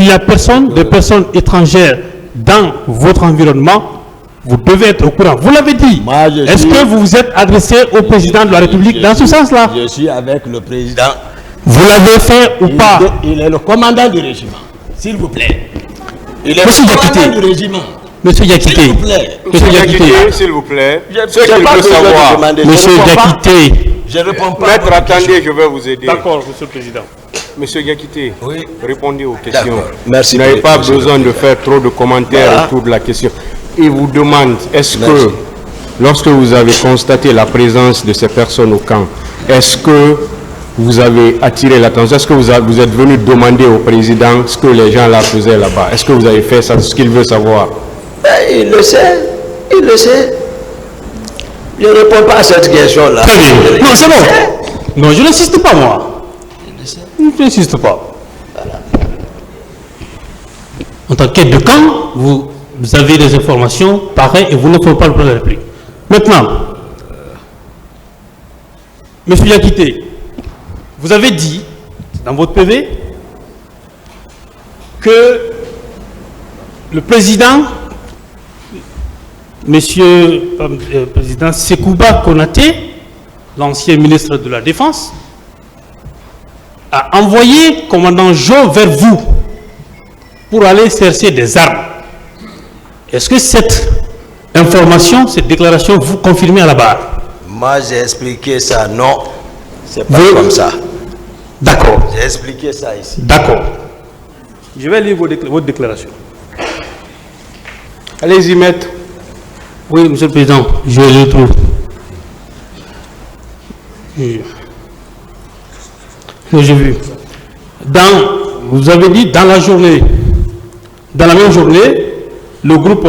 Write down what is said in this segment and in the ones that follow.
qu'il y a des personnes étrangères dans votre environnement, vous devez être au courant. Vous l'avez dit. Est-ce que vous vous êtes adressé au président de la République dans ce sens-là? Je suis avec le président. Vous l'avez fait ou pas? Il est le commandant du régiment. S'il vous plaît. Il est Monsieur le commandant Diakité. du régiment. Monsieur Diakité. S'il vous plaît. Monsieur Diakité. S'il vous plaît. Ce qu'il veut savoir. Monsieur Diakité. Je ne réponds pas. Maître, attendez, je vais vous aider. D'accord, monsieur le président. Monsieur Diakité, Oui. répondez aux questions. D'accord. Merci. Vous n'avez pas Monsieur besoin le de faire trop de commentaires Voilà. autour de la question. Il vous demande, est-ce Merci. que, lorsque vous avez constaté la présence de ces personnes au camp, est-ce que vous avez attiré l'attention? Est-ce que vous êtes venu demander au président ce que les gens là faisaient là-bas? Est-ce que vous avez fait ça, ce qu'il veut savoir? Il le sait. Il le sait. Je ne réponds pas à cette question-là. Très bien. Non, c'est bon. Non, je n'insiste pas, moi. Je n'insiste pas. En tant qu'aide de camp, vous avez des informations pareilles et vous ne pouvez pas le prendre de la République. Maintenant, monsieur Diakité, vous avez dit dans votre PV que le président, monsieur président Sekouba Konaté, l'ancien ministre de la Défense, a envoyé commandant Jo vers vous pour aller chercher des armes. Est-ce que cette information, cette déclaration, vous confirmez à la barre? Moi, j'ai expliqué ça. Non, c'est pas Vous- comme ça. D'accord. J'ai expliqué ça ici. D'accord. Je vais lire votre déclaration. Allez-y, maître. Oui, monsieur le président, je le trouve. Oui, j'ai vu. Vous avez dit dans la journée, dans la même journée, le groupe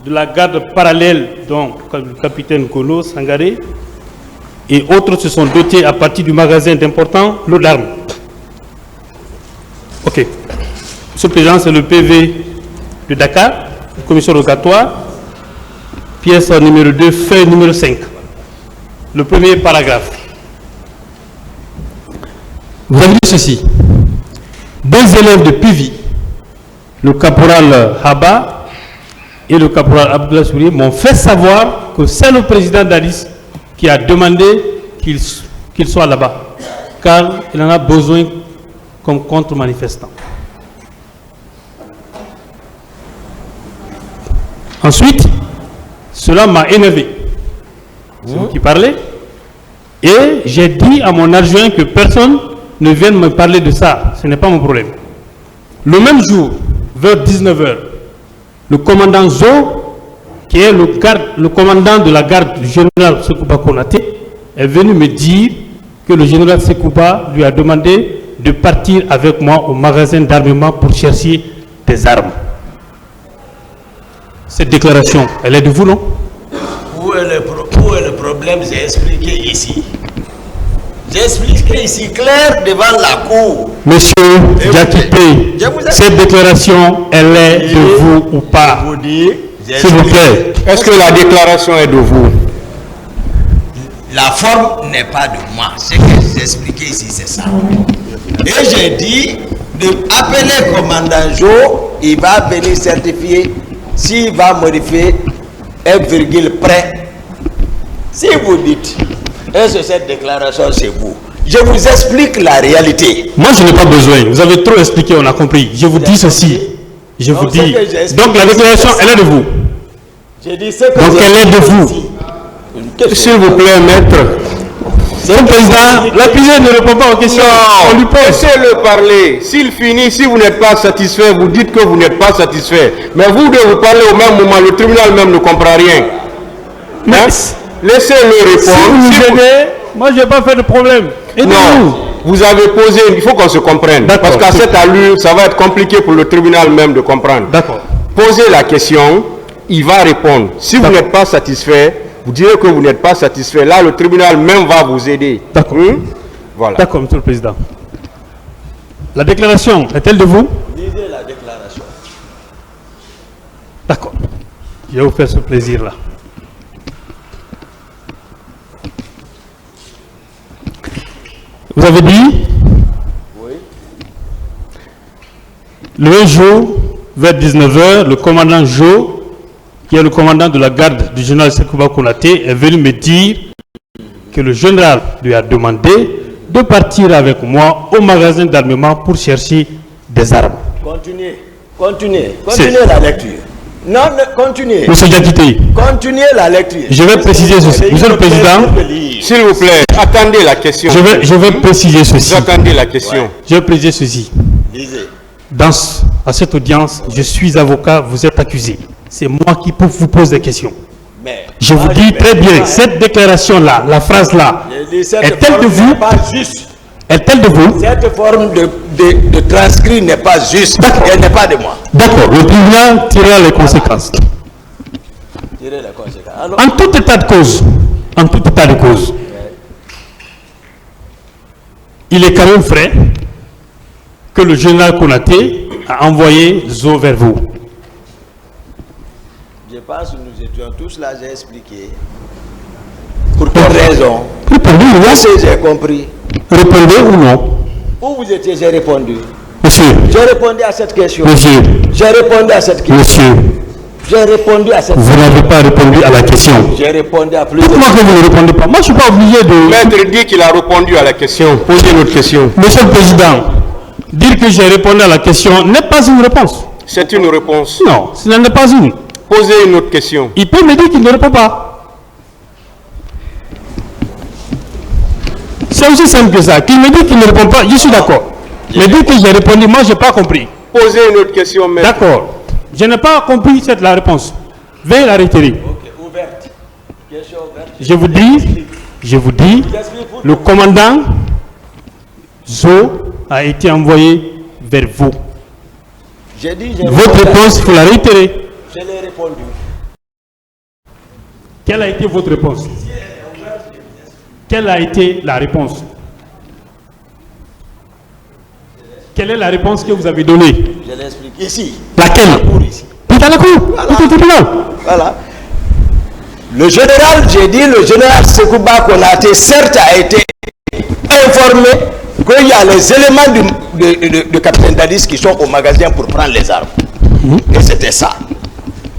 de la garde parallèle, donc le capitaine Kono, Sangaré, et autres se sont dotés à partir du magasin d'importants lots d'armes. Ok. Monsieur le président, c'est le PV de Dakar, commission rogatoire, pièce numéro 2, feuille numéro 5. Le premier paragraphe. Vous avez dit ceci. Deux élèves de PIVI, le caporal Haba et le caporal Abdoulaye Sourié, m'ont fait savoir que c'est le président d'Addis qui a demandé qu'il soit là-bas, car il en a besoin comme contre-manifestant. Ensuite, cela m'a énervé. C'est vous qui parlez. Et j'ai dit à mon adjoint que personne ne vienne me parler de ça. Ce n'est pas mon problème. Le même jour, vers 19h, le commandant Zo, qui est le commandant de la garde du général Sekouba Konaté, est venu me dire que le général Sekouba lui a demandé de partir avec moi au magasin d'armement pour chercher des armes. Cette déclaration, elle est de vous, non? Où est le problème? J'ai expliqué ici. J'ai expliqué ici clair devant la cour. Monsieur Diakité, cette déclaration, elle est de vous ou pas? Vous dire, S'il vous plaît. Est-ce que la déclaration est de vous? la forme n'est pas de moi. Ce que j'ai expliqué ici, c'est ça. Et j'ai dit d'appeler commandant Jo, il va venir certifier s'il va modifier un virgule près. Si vous dites, est-ce que cette déclaration c'est vous? Je vous explique la réalité. Moi, je n'ai pas besoin. Vous avez trop expliqué, on a compris. Je vous dis ceci. Je vous dis. Donc, la déclaration, elle est de vous. J'ai dit ce que Donc, elle est de vous. S'il vous plaît, maître. Le président, l'accusé ne répond pas aux questions. On lui pose. Laissez-le parler. S'il finit, si vous n'êtes pas satisfait, vous dites que vous n'êtes pas satisfait. Mais vous devez vous parler au même moment. Le tribunal même ne comprend rien. Hein? Laissez-le répondre. Si vous nous aidez, moi, je n'ai pas fait de problème. Non, vous avez posé, il faut qu'on se comprenne. Parce qu'à cette allure, ça va être compliqué pour le tribunal même de comprendre. D'accord. Posez la question, il va répondre. Si vous n'êtes pas satisfait, vous direz que vous n'êtes pas satisfait. Là, le tribunal même va vous aider. D'accord. Voilà. D'accord, monsieur le président. La déclaration est-elle de vous? Lisez la déclaration. D'accord. Je vais vous faire ce plaisir-là. Vous avez dit? Oui. Le jour, vers 19h, le commandant Jo, qui est le commandant de la garde du général Sekouba Konaté, est venu me dire que le général lui a demandé de partir avec moi au magasin d'armement pour chercher des armes. Continuez la lecture. Non, continuez. Monsieur Diakité, Continuez la lecture. je vais préciser ceci. Monsieur le Président, S'il vous plaît, attendez la question. je vais préciser ceci. Vous attendez la question. Je vais préciser ceci. Lisez. À cette audience, je suis avocat, vous êtes accusé. C'est moi qui peux vous poser des questions. Mais Je vous dis très bien, cette déclaration-là, la phrase-là, est-elle de vous? Pas juste. Est-elle de vous? Cette forme de transcrit n'est pas juste. Elle n'est pas de moi. D'accord, le tribunal tirera les conséquences. Tirez les conséquences. Alors, En tout état de cause, il est quand même vrai que le général Konaté a envoyé Zo vers vous. je pense que nous étions tous là, j'ai expliqué. Pour quelle raison? Répondez ou non? J'ai compris. Répondez ou non? Où vous étiez, j'ai répondu. Monsieur, J'ai répondu à cette question. monsieur, J'ai répondu à cette question. monsieur, J'ai répondu à cette vous question. n'avez pas répondu à la question. J'ai répondu à plusieurs Pourquoi que vous ne répondez pas? Moi, je ne suis pas obligé de... Maître dit qu'il a répondu à la question. Posez une autre question. Monsieur le Président, dire que j'ai répondu à la question n'est pas une réponse. C'est une réponse. Non, ce n'est pas une. Posez une autre question. Il peut me dire qu'il ne répond pas. C'est aussi simple que ça. Qu'il me dit qu'il ne répond pas, je suis d'accord. Mais dire que j'ai répondu, moi, je n'ai pas compris. Posez une autre question, maître. D'accord. Je n'ai pas compris la réponse. Veuillez la réitérer. Ok, ouverte. Question ouverte. Je vous dis, le commandant Zo a été envoyé vers vous. J'ai dit, Votre réponse, il faut la réitérer. Je l'ai répondu. Quelle a été votre réponse? Quelle a été la réponse? Quelle est la réponse que vous avez donnée? Je l'explique ici. Laquelle? Pour ici. Dans la cour, au tribunal. Voilà. Le général, j'ai dit, le général Sekouba Konaté, certes, a été informé qu'il y a les éléments de capitaine Dadis qui sont au magasin pour prendre les armes. Et c'était ça.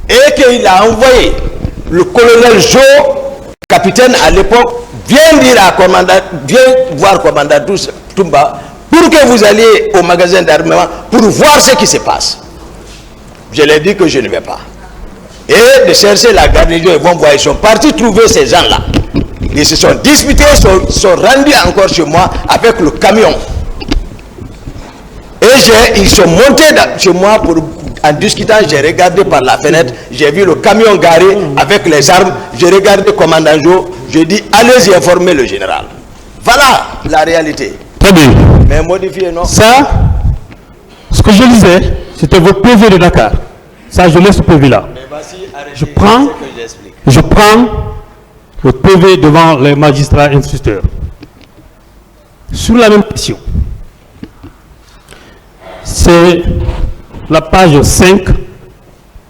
Et qu'il a envoyé le colonel Jo, capitaine à l'époque, viens dire à commandant, viens voir commandant Toumba pour que vous alliez au magasin d'armement pour voir ce qui se passe. Je leur ai dit que je ne vais pas. Et de chercher la garnison, ils vont voir, ils sont partis trouver ces gens-là. Ils se sont disputés, sont rendus encore chez moi avec le camion. Et ils sont montés chez moi pour, en discutant, j'ai regardé par la fenêtre, j'ai vu le camion garé avec les armes, j'ai regardé commandant Jo, j'ai dit allez-y informer le général. Voilà la réalité. Très bien. Mais modifié, non? Ça, ce que je lisais, c'était votre PV de Dakar. Ça, je laisse ce PV-là. Mais voici, arrêtez, Je prends, c'est ce que j'explique. je prends votre PV devant les magistrats instructeurs. Sur la même question. C'est la page 5,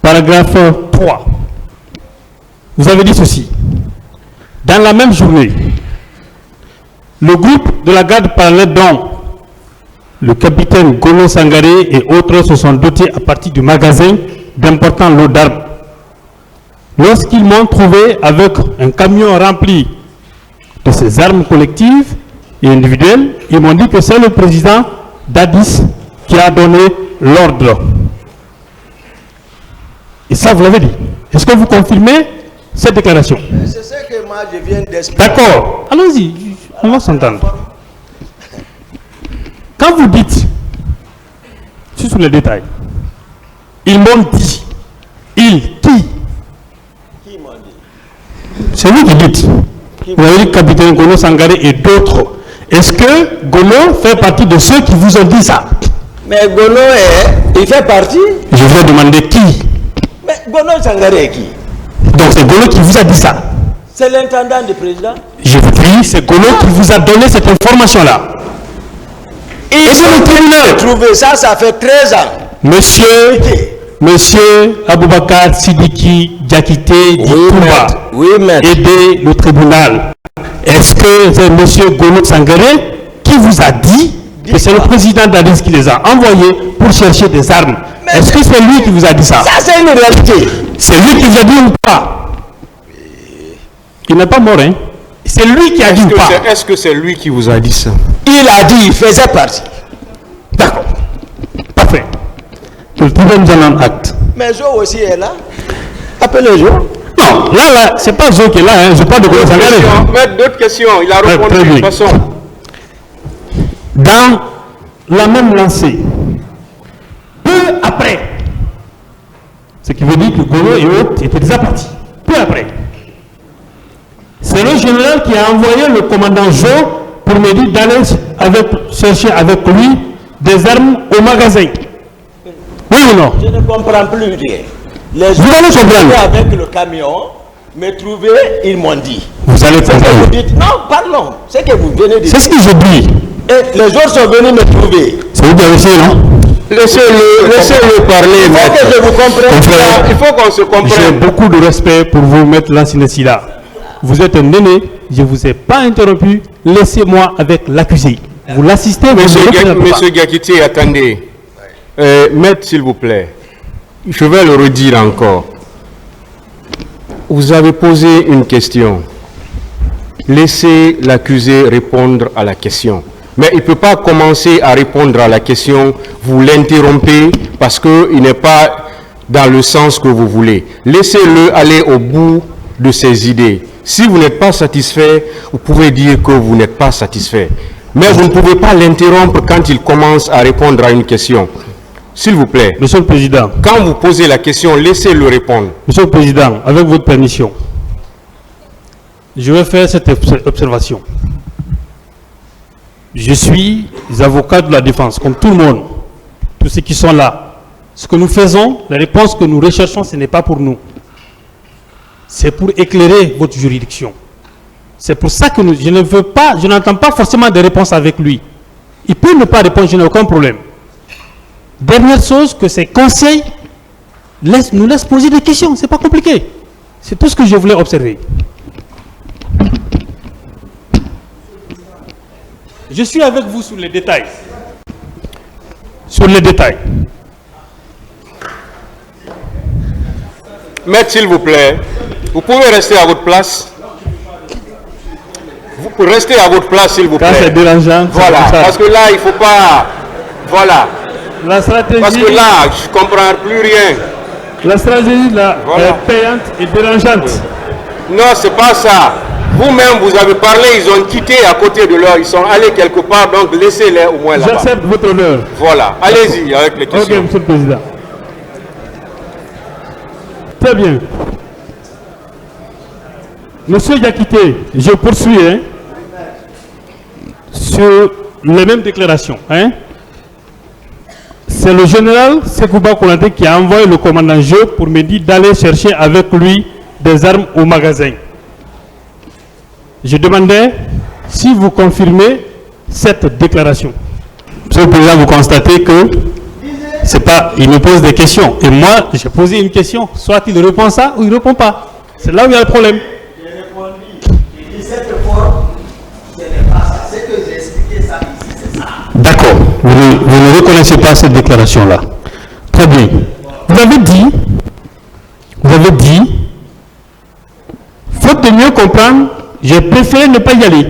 paragraphe 3. Vous avez dit ceci. Dans la même journée, le groupe de la garde parallèle dont le capitaine Gono Sangaré et autres se sont dotés à partir du magasin d'importants lots d'armes. Lorsqu'ils m'ont trouvé avec un camion rempli de ces armes collectives et individuelles, ils m'ont dit que c'est le président Dadis qui a donné l'ordre. Et ça, vous l'avez dit. Est-ce que vous confirmez cette déclaration? C'est ce que moi je viens d'expliquer. D'accord. Allons-y, on va s'entendre. Quand vous dites, sur les détails, ils m'ont dit, Qui m'ont dit? c'est vous qui dites. Vous avez dit capitaine Gono Sangaré et d'autres. Est-ce que Gono fait partie de ceux qui vous ont dit ça? Mais Gono il fait partie. Je vous ai demandé qui. Mais Gono Sangaré est qui? Donc c'est Gono qui vous a dit ça. C'est l'intendant du président. Je vous dis, c'est Gono qui vous a donné cette information-là. Et c'est le tribunal. Trouvé ça, ça fait 13 ans. Monsieur Aboubakar Sidiki Diakité Touba, Oui, maître. aidez le tribunal. Est-ce que c'est monsieur Gono Sangaré qui vous a dit que c'est le président Dadis qui les a envoyés pour pour chercher des armes. Est-ce que c'est lui qui vous a dit ça? Ça, c'est une réalité. C'est lui qui vous a dit ou pas? Il n'est pas mort, hein? C'est lui qui a dit ou pas? Est-ce que c'est lui qui vous a dit ça? Il a dit, il faisait partie. D'accord. Parfait. Que le tribunal nous en acte. Mais Jo aussi est là. Appelez Jo. Non, là, c'est pas Zo qui est là, hein. Je parle de Kolo-Sangaré. Mettre d'autres questions. Il a répondu de toute façon. Dans la même lancée, peu après, ce qui veut dire que Golo et autres étaient déjà partis. Peu après, c'est le général qui a envoyé le commandant Jo pour me dire d'aller chercher avec lui des armes au magasin. Oui ou non? Je ne comprends plus rien. Les Vous allez comprendre. avec le camion me trouver, ils m'ont dit. Vous allez C'est ce que vous comprendre. dites. Non, pardon. C'est que vous venez de dire. C'est ce que je dis. Et les autres sont venus me trouver. C'est vous qui avez essayé, non? Laissez-le parler, Il faut maître. que je vous comprenne. Frère, Il faut qu'on se j'ai comprenne. beaucoup de respect pour vous, maître Lancinesi-là. Vous êtes un aîné, je ne vous ai pas interrompu. Laissez-moi avec l'accusé. Vous l'assistez, mais Monsieur vous ne représentez pas. Monsieur Gakité, attendez. Maître, s'il vous plaît. Je vais le redire encore. Vous avez posé une question. Laissez l'accusé répondre à la question. Mais il ne peut pas commencer à répondre à la question, vous l'interrompez parce qu'il n'est pas dans le sens que vous voulez. Laissez-le aller au bout de ses idées. Si vous n'êtes pas satisfait, vous pouvez dire que vous n'êtes pas satisfait. Mais vous ne pouvez pas l'interrompre quand il commence à répondre à une question. S'il vous plaît, Monsieur le Président, quand vous posez la question, laissez-le répondre. Monsieur le Président, avec votre permission, je vais faire cette observation. Je suis avocat de la défense, comme tout le monde, tous ceux qui sont là. Ce que nous faisons, la réponse que nous recherchons, ce n'est pas pour nous. C'est pour éclairer votre juridiction. C'est pour ça que je n'entends pas forcément de réponse avec lui. Il peut ne pas répondre, je n'ai aucun problème. Dernière chose, que ces conseils nous laissent poser des questions, c'est pas compliqué. C'est tout ce que je voulais observer. Je suis avec vous sur les détails. Sur les détails. Maître, s'il vous plaît, vous pouvez rester à votre place. Vous pouvez rester à votre place, s'il vous Quand c'est plaît. dérangeant, c'est Voilà, comme ça. parce que là, il ne faut pas... Voilà, La stratégie, parce que là, je ne comprends plus rien. la stratégie là, Voilà. est payante et dérangeante. Non, c'est pas ça. Vous-même, vous avez parlé, ils ont quitté à côté de leur... Ils sont allés quelque part, donc laissez-les au moins là-bas. J'accepte votre honneur. Voilà, allez-y avec les Ok, questions. Monsieur le Président. Très bien. Monsieur Yakité, je poursuis hein, sur les mêmes déclarations. Hein. C'est le général Sekouba Konaté qui a envoyé le commandant Jo pour me dire d'aller chercher avec lui des armes au magasin. Je demandais si vous confirmez cette déclaration. Monsieur le Président, vous constatez que c'est pas, il me pose des questions. Et moi, j'ai posé une question. Soit il répond ça ou il ne répond pas. C'est là où il y a le problème. J'ai répondu. J'ai dit cette fois, ce n'est pas ça. C'est que j'ai expliqué ça ici, c'est ça. D'accord. Vous ne reconnaissez pas cette déclaration-là. Très bien. Vous avez dit, faute de mieux comprendre, j'ai préféré ne pas y aller.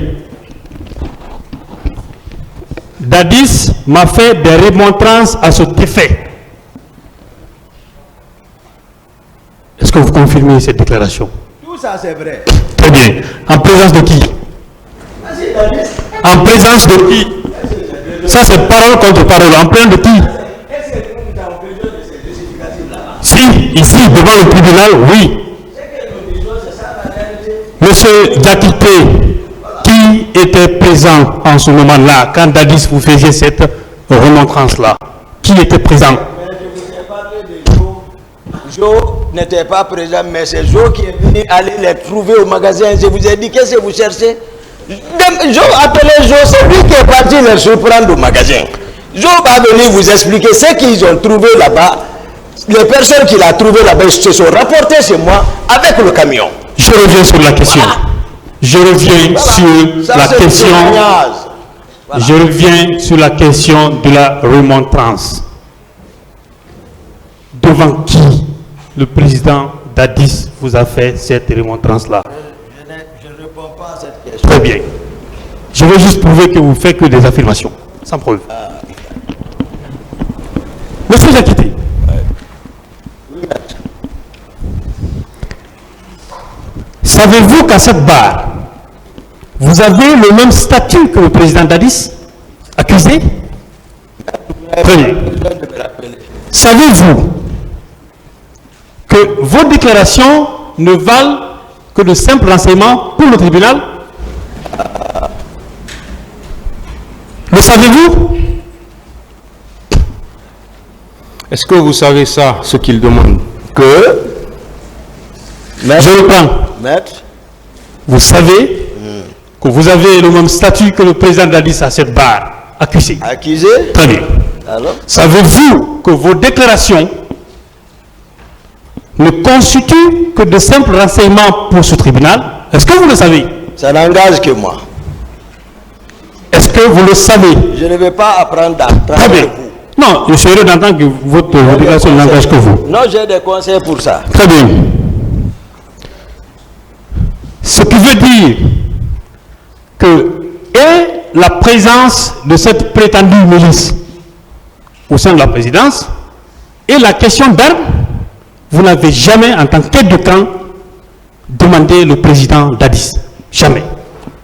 Dadis m'a fait des remontrances à cet effet. Est-ce que vous confirmez cette déclaration? Tout ça, c'est vrai. Très bien. En présence de qui? Vas-y, Dadis. En présence de qui? Ça, c'est parole contre parole. En présence de qui? Est-ce que nous avons besoin de ces justificatifs-là? Si, ici, devant le tribunal, oui. C'est que nous disons, c'est ça la réalité. Monsieur Diakité, qui était présent en ce moment-là, quand Dadis vous faisait cette remontrance-là? Qui était présent? Mais je vous ai parlé de Jo. Jo n'était pas présent, mais c'est Jo qui est venu aller les trouver au magasin. Je vous ai dit, qu'est-ce que vous cherchez? Jo, appelez Jo, c'est lui qui est parti les surprendre au magasin. Jo va venir vous expliquer ce qu'ils ont trouvé là-bas. Les personnes qu'il a trouvées là-bas se sont rapportées chez moi avec le camion. Je reviens sur la question. Je reviens sur Ça, la c'est question. le témoignage. Je reviens sur la question de la remontrance. devant qui le président Dadis vous a fait cette remontrance-là? Je ne réponds pas à cette question. Très bien. Je veux juste prouver que vous faites que des affirmations, sans preuve. Monsieur Jakité, savez-vous qu'à cette barre, vous avez le même statut que le président Dadis, accusé? Très bien. Savez-vous que vos déclarations ne valent que de simples renseignements pour le tribunal? Le savez-vous? Est-ce que vous savez ça, ce qu'il demande? Que Je reprends. Maître, Vous savez que vous avez le même statut que le président Dadis à cette barre, accusé. accusé. Très bien. Alors, Savez-vous que vos déclarations ne constituent que de simples renseignements pour ce tribunal? Est-ce que vous le savez? ça n'engage que moi. Est-ce que vous le savez? Je ne vais pas apprendre Très d'apprendre bien. vous. Non, je suis heureux d'entendre que votre déclaration n'engage que vous. Non, j'ai des conseils pour ça. Très bien. Ce qui veut dire que et la présence de cette prétendue milice au sein de la présidence et la question d'armes, vous n'avez jamais, en tant qu'aide de camp, demandé le président Dadis. Jamais.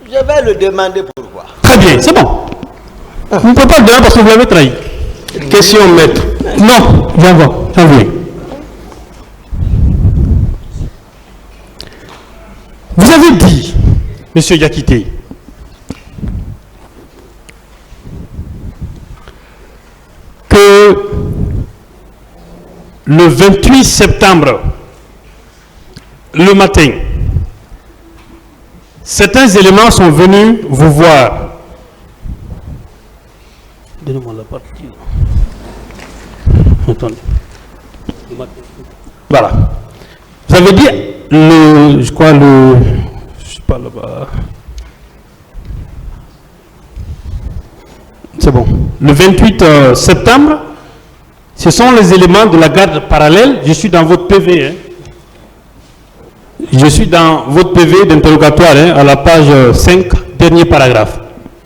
Je vais le demander pourquoi. Très bien, c'est bon. Vous ne pouvez pas le demander parce que vous l'avez trahi. Question, maître. Non, viens voir, j'en veux. Vous avez dit, monsieur Yakité, que le 28 septembre, le matin, certains éléments sont venus vous voir. Donnez-moi la partie. Attendez. Voilà. Vous avez dit, je sais pas là-bas. C'est bon. Le 28 septembre, ce sont les éléments de la garde parallèle. Je suis dans votre PV. Hein. Je suis dans votre PV d'interrogatoire, hein, à la page 5, dernier paragraphe,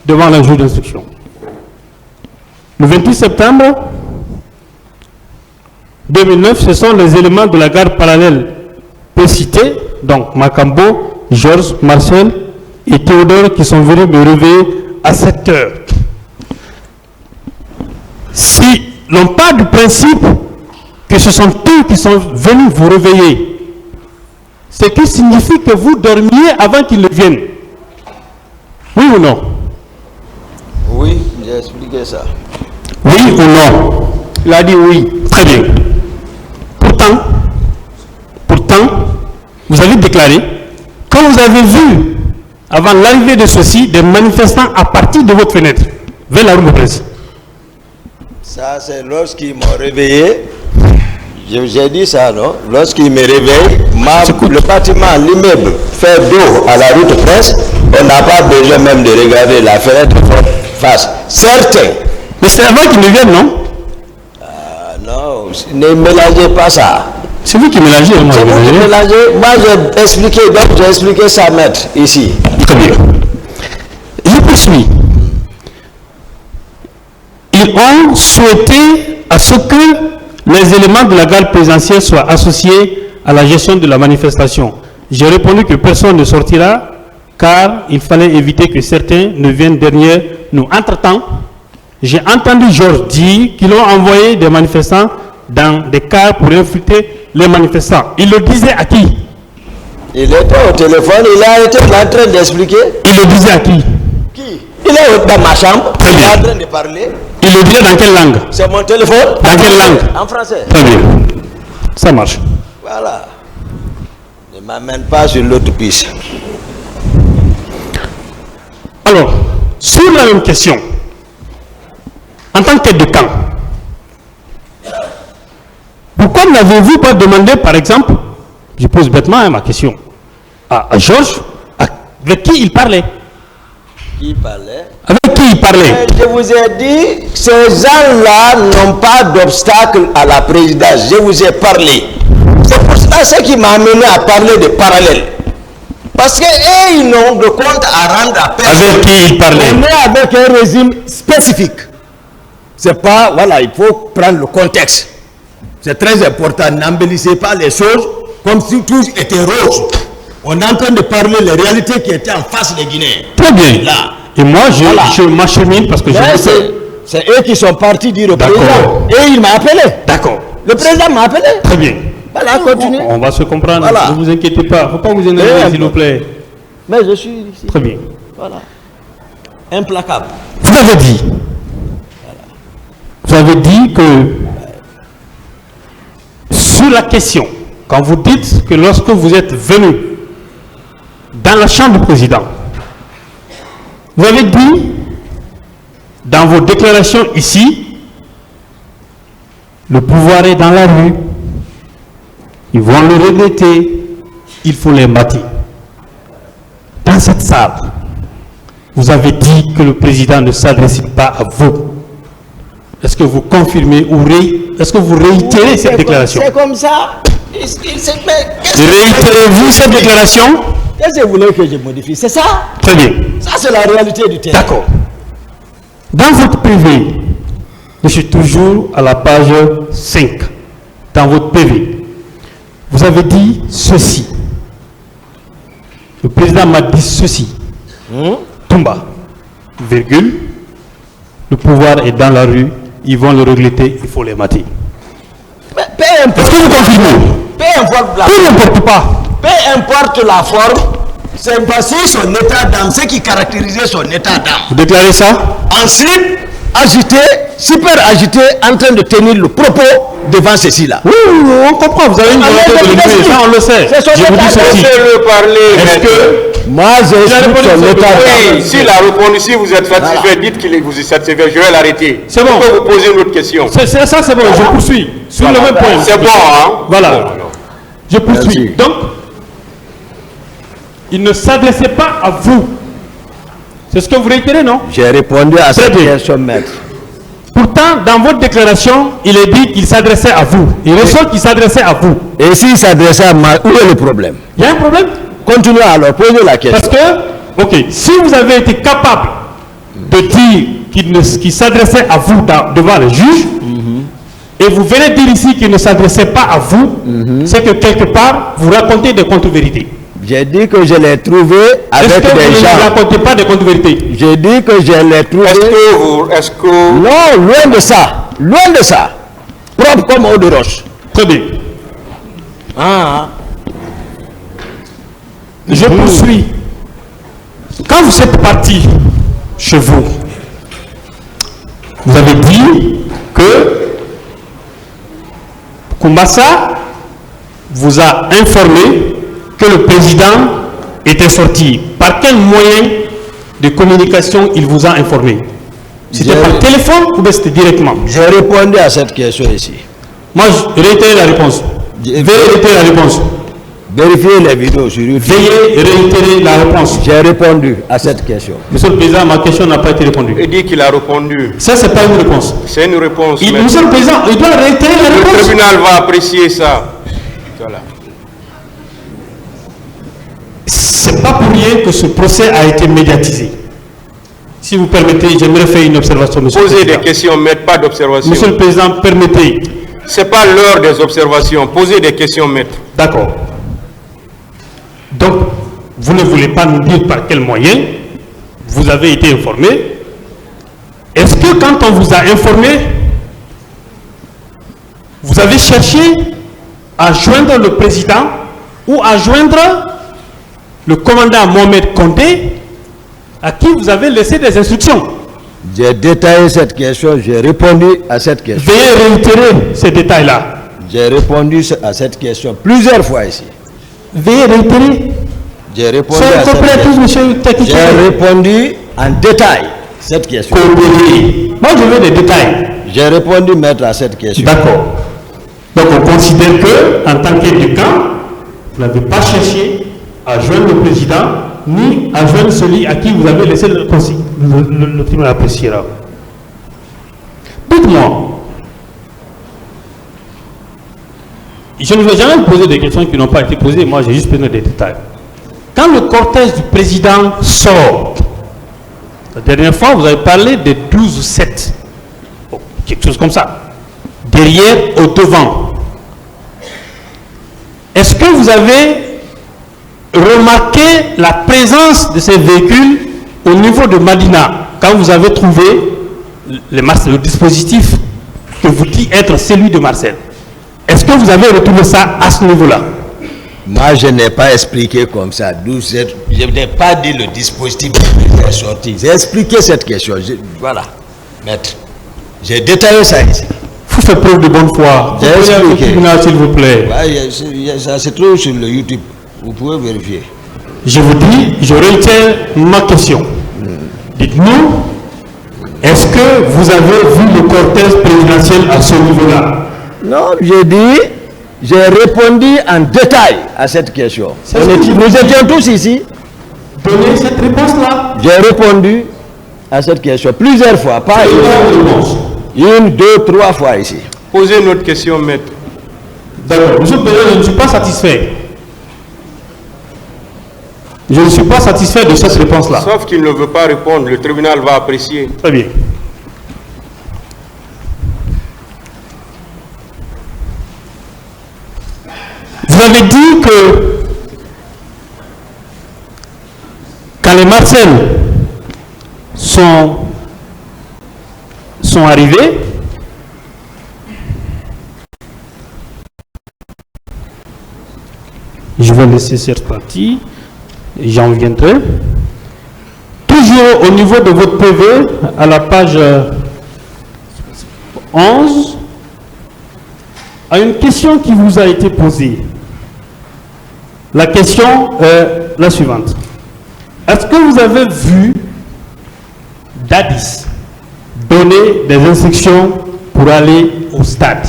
devant la juge d'instruction. Le 28 septembre 2009, ce sont les éléments de la garde parallèle précités, donc Macambo, Georges, Marcel et Théodore qui sont venus me réveiller à 7 heures. Si l'on part du principe que ce sont eux qui sont venus vous réveiller, ce qui signifie que vous dormiez avant qu'ils ne viennent. Oui ou non? Oui, j'ai expliqué ça. Oui ou non? Il a dit oui. Très bien. Pourtant, vous avez déclaré, quand vous avez vu, avant l'arrivée de ceux-ci, des manifestants à partir de votre fenêtre, vers la rue de presse. Ça, c'est lorsqu'ils m'ont réveillé. J'ai dit ça, non? Lorsqu'ils me réveillent, le bâtiment, l'immeuble fait dos à la rue de presse, on n'a pas besoin même de regarder la fenêtre face. Certains. Mais c'est avant qu'ils ne viennent, non? Non, ne mélangez pas ça. C'est vous qui mélangez, moi. C'est vous qui mélangez. Moi, j'ai expliqué, donc j'ai expliqué ça, maître, ici. Très bien. Je poursuis. Ils ont souhaité à ce que les éléments de la garde présidentielle soient associés à la gestion de la manifestation. J'ai répondu que personne ne sortira car il fallait éviter que certains ne viennent derrière nous. Entre-temps, j'ai entendu Georges dire qu'ils ont envoyé des manifestants dans des cars pour infiltrer les manifestants. Il le disait à qui? Il était au téléphone, il a été en train d'expliquer. Il le disait à qui? Qui? Il est dans ma chambre, Très il est bien. en train de parler. Il le disait dans quelle langue? C'est mon téléphone. Dans quelle langue? En français. Très bien. Ça marche. Voilà. Ne m'amène pas sur l'autre piste. Alors, sur la même question, en tant qu'aide de camp, pourquoi n'avez-vous pas demandé, par exemple, je pose bêtement ma question, à Georges, avec qui il parlait? Qui parlait? Avec qui il parlait? Je vous ai dit, ces gens-là n'ont pas d'obstacle à la présidence. Je vous ai parlé. C'est pour ça ce qui m'a amené à parler de parallèle. Parce que ils n'ont de compte à rendre à personne. Avec qui il parlait? On est avec un régime spécifique. C'est pas, voilà, il faut prendre le contexte. C'est très important. N'embellissez pas les choses comme si tout était rose. On est en train de parler les réalités qui étaient en face des Guinéens. Très bien. Là. Et moi, je m'achemine parce que c'est eux qui sont partis dire au président. Et il m'a appelé. D'accord. Le président m'a appelé. Très bien. Voilà, continuez. On va se comprendre. Voilà. Ne vous inquiétez pas. Il ne faut pas vous énerver, s'il vous plaît. Mais je suis ici. Très bien. Voilà. Implacable. Vous avez dit. Vous avez dit que sur la question, quand vous dites que lorsque vous êtes venu dans la chambre du président, vous avez dit dans vos déclarations ici, le pouvoir est dans la rue, ils vont le regretter, il faut les bâtir. Dans cette salle, vous avez dit que le président ne s'adresse pas à vous. Est-ce que vous confirmez ou est-ce que vous réitérez cette déclaration? C'est comme ça. Réitérez-vous cette déclaration? Qu'est-ce que vous voulez que je modifie? C'est ça? Très bien. Ça, c'est la réalité du terrain. D'accord. Dans votre PV, je suis toujours à la page 5. Dans votre PV, vous avez dit ceci. Le président m'a dit ceci. Toumba, virgule, le pouvoir est dans la rue, ils vont le regretter, il faut les mater. Peu importe. Est-ce que vous confirmez? Peu importe la Peu n'importe pas. Peu importe la forme, c'est passé son état d'âme, ce qui caractérisait son état d'âme. Vous déclarez ça? Ensuite, agité, super agité, en train de tenir le propos devant ceci-là. Oui, on comprend, vous avez une volonté de le dire, ça on le sait. Je vous dis ceci. Est-ce que moi j'explique son état d'âme? Oui, s'il a répondu, si vous êtes satisfait, dites qu'il vous est satisfait, je vais l'arrêter. C'est bon. Je peux vous poser une autre question. Ça c'est bon, je poursuis. Sur le même point. C'est bon, hein? Voilà. Je poursuis. Merci. Donc, il ne s'adressait pas à vous. C'est ce que vous réitérez, non? J'ai répondu à cette bien. question, maître. Pourtant, dans votre déclaration, il est dit qu'il s'adressait à vous. Il ressort qu'il s'adressait à vous. Et s'il s'adressait à moi, où est le problème? Il y a un problème? Continuez alors, posez la question. Parce que, ok, si vous avez été capable de dire qu'il s'adressait à vous devant le juge, et vous venez dire ici qu'il ne s'adressait pas à vous, c'est que quelque part, vous racontez des contre-vérités. J'ai dit que je l'ai trouvé avec Est-ce que des vous gens. ne racontez pas des contre-vérités? J'ai dit que je l'ai trouvé. Est-ce que Non, loin de ça. Loin de ça. Propre comme eau de roche. Très bien. Je poursuis. Quand vous êtes parti chez vous, vous avez dit que Koumbassa vous a informé que le président était sorti. Par quel moyen de communication il vous a informé? C'était par téléphone ou bien c'était directement? J'ai répondu à cette question ici. Moi, je réitère la réponse. Veuillez réitérer la réponse. Vérifiez les vidéos sur YouTube. Veuillez réitérer la réponse. J'ai répondu à cette question. Monsieur le Président, ma question n'a pas été répondue. il dit qu'il a répondu? Ça, c'est pas une réponse. C'est une réponse. mais Monsieur le Président, il doit réitérer la le réponse. tribunal va apprécier ça. Voilà. C'est pas pour rien que ce procès a été médiatisé. Si vous permettez, j'aimerais faire une observation, Monsieur le Posez Président. des questions, maître, pas d'observation. Monsieur le Président, permettez. C'est pas l'heure des observations. Posez des questions, maître. D'accord. Donc, vous ne voulez pas nous dire par quel moyen vous avez été informé. Est-ce que quand on vous a informé, vous avez cherché à joindre le président ou à joindre le commandant Mohamed Kondé, à qui vous avez laissé des instructions? J'ai détaillé cette question, j'ai répondu à cette question. Veuillez réitérer ces détails-là. J'ai répondu à cette question plusieurs fois ici. Veuillez réitérer. J'ai répondu Soyez à cette complet, question. monsieur Tekiki. J'ai répondu en détail à cette question. Moi, je veux des détails. J'ai répondu, maître, à cette question. D'accord. Donc, on considère que, en tant qu'éducant, vous n'avez pas cherché à joindre le président ni adjoindre celui à qui vous avez laissé le tribunal appréciera. Dites-moi, je ne vais jamais poser des questions qui n'ont pas été posées, moi j'ai juste besoin des détails. Quand le cortège du président sort, la dernière fois vous avez parlé de 12 ou 7, quelque chose comme ça, derrière au devant. Est-ce que vous avez remarqué la présence de ces véhicules au niveau de Madina quand vous avez trouvé le dispositif que vous dites être celui de Marcel? Est-ce que vous avez retrouvé ça à ce niveau-là? Moi, je n'ai pas expliqué comme ça. Je n'ai pas dit le dispositif est sorti. J'ai expliqué cette question. Voilà, maître. J'ai détaillé ça ici. Vous faites preuve de bonne foi. J'ai expliqué. S'il vous plaît. Ouais, ça se trouve sur le YouTube. Vous pouvez vérifier. Je vous dis, je réitère ma question. Dites-nous, est-ce que vous avez vu le cortège présidentiel à ce niveau-là? Non, j'ai répondu en détail à cette question. Nous étions tous ici. Donnez cette réponse-là. J'ai répondu à cette question plusieurs fois, pas une, deux, trois fois ici. Posez notre question, maître. D'accord. Monsieur le Président, je ne suis pas satisfait. Je ne suis pas satisfait de cette réponse-là. Sauf qu'il ne veut pas répondre, le tribunal va apprécier. Très bien. Vous avez dit que quand les Marcel sont arrivés, je vais laisser cette partie, j'en viendrai. Toujours au niveau de votre PV, à la page 11, à une question qui vous a été posée. La question est la suivante. Est-ce que vous avez vu Dadis donner des instructions pour aller au stade?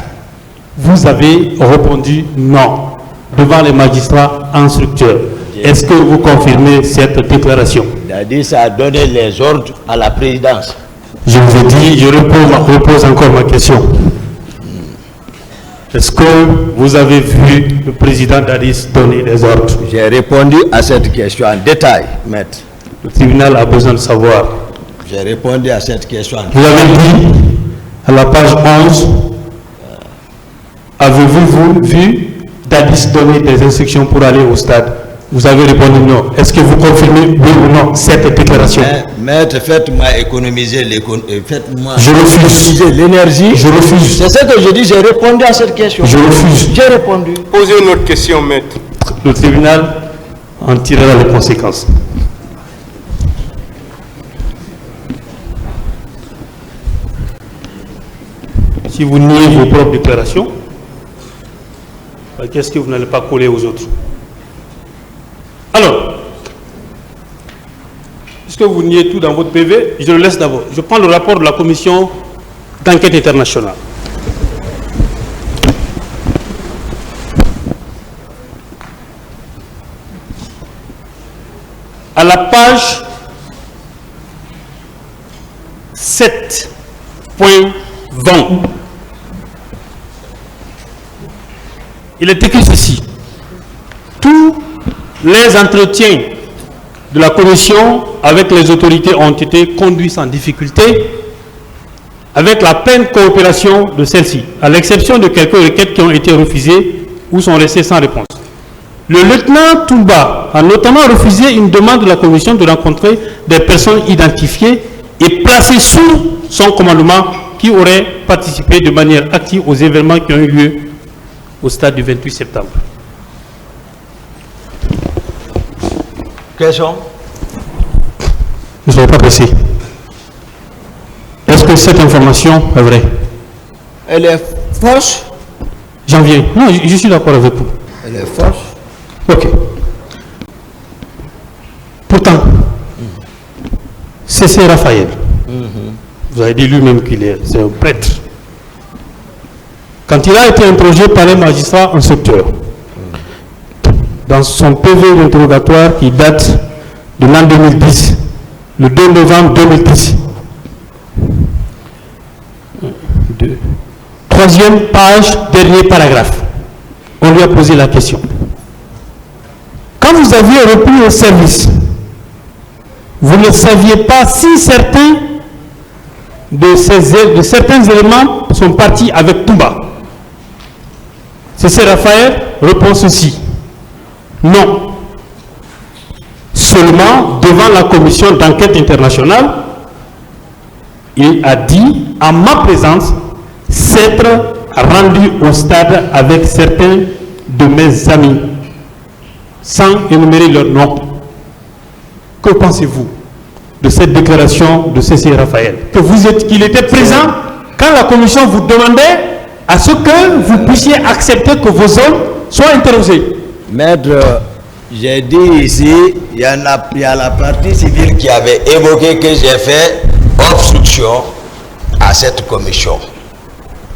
Vous avez répondu non devant les magistrats instructeurs. Est-ce que vous confirmez cette déclaration? Dadis a donné les ordres à la présidence. Je vous ai dit, je repose encore ma question. Est-ce que vous avez vu le président Dadis donner des ordres? J'ai répondu à cette question en détail, maître. Le tribunal a besoin de savoir. J'ai répondu à cette question en Vous avez dit, à la page 11, avez-vous vu Dadis donner des instructions pour aller au stade? Vous avez répondu non. Est-ce que vous confirmez oui ou non cette déclaration? Maître, faites-moi économiser l'énergie. Je refuse. Je refuse. C'est ce que je dis, j'ai répondu à cette question. Je refuse. J'ai répondu. Posez une autre question, maître. Le tribunal en tirera les conséquences. Si vous niez vos propres déclarations, qu'est-ce que vous n'allez pas coller aux autres? Alors, puisque vous niez tout dans votre PV, je le laisse d'abord. Je prends le rapport de la commission d'enquête internationale. À la page 7.20, il est écrit ceci. Tous les entretiens de la commission avec les autorités ont été conduits sans difficulté, avec la pleine coopération de celle-ci, à l'exception de quelques requêtes qui ont été refusées ou sont restées sans réponse. Le lieutenant Touba a notamment refusé une demande de la commission de rencontrer des personnes identifiées et placées sous son commandement qui auraient participé de manière active aux événements qui ont eu lieu au stade du 28 septembre. Question? Ne soyez pas pressé. Est-ce que cette information est vraie? Elle est fausse? J'en viens. Non, je suis d'accord avec vous. Elle est fausse? Ok. Pourtant, c'est Raphaël. Vous avez dit lui-même qu'il est un prêtre. Quand il a été interrogé par les magistrats instructeurs, dans son PV d'interrogatoire qui date de l'an 2010, le 2 novembre 2010. Troisième page, dernier paragraphe. On lui a posé la question. Quand vous aviez repris au service, vous ne saviez pas si certains de certains éléments sont partis avec Toumba. C.C. Raphaël répond ceci. Non. Seulement, devant la commission d'enquête internationale, il a dit, à ma présence, s'être rendu au stade avec certains de mes amis, sans énumérer leur nom. Que pensez-vous de cette déclaration de C.C. Raphaël? Qu'il était présent quand la commission vous demandait à ce que vous puissiez accepter que vos hommes soient interrogés. Maître, j'ai dit ici, il y a la partie civile qui avait évoqué que j'ai fait obstruction à cette commission.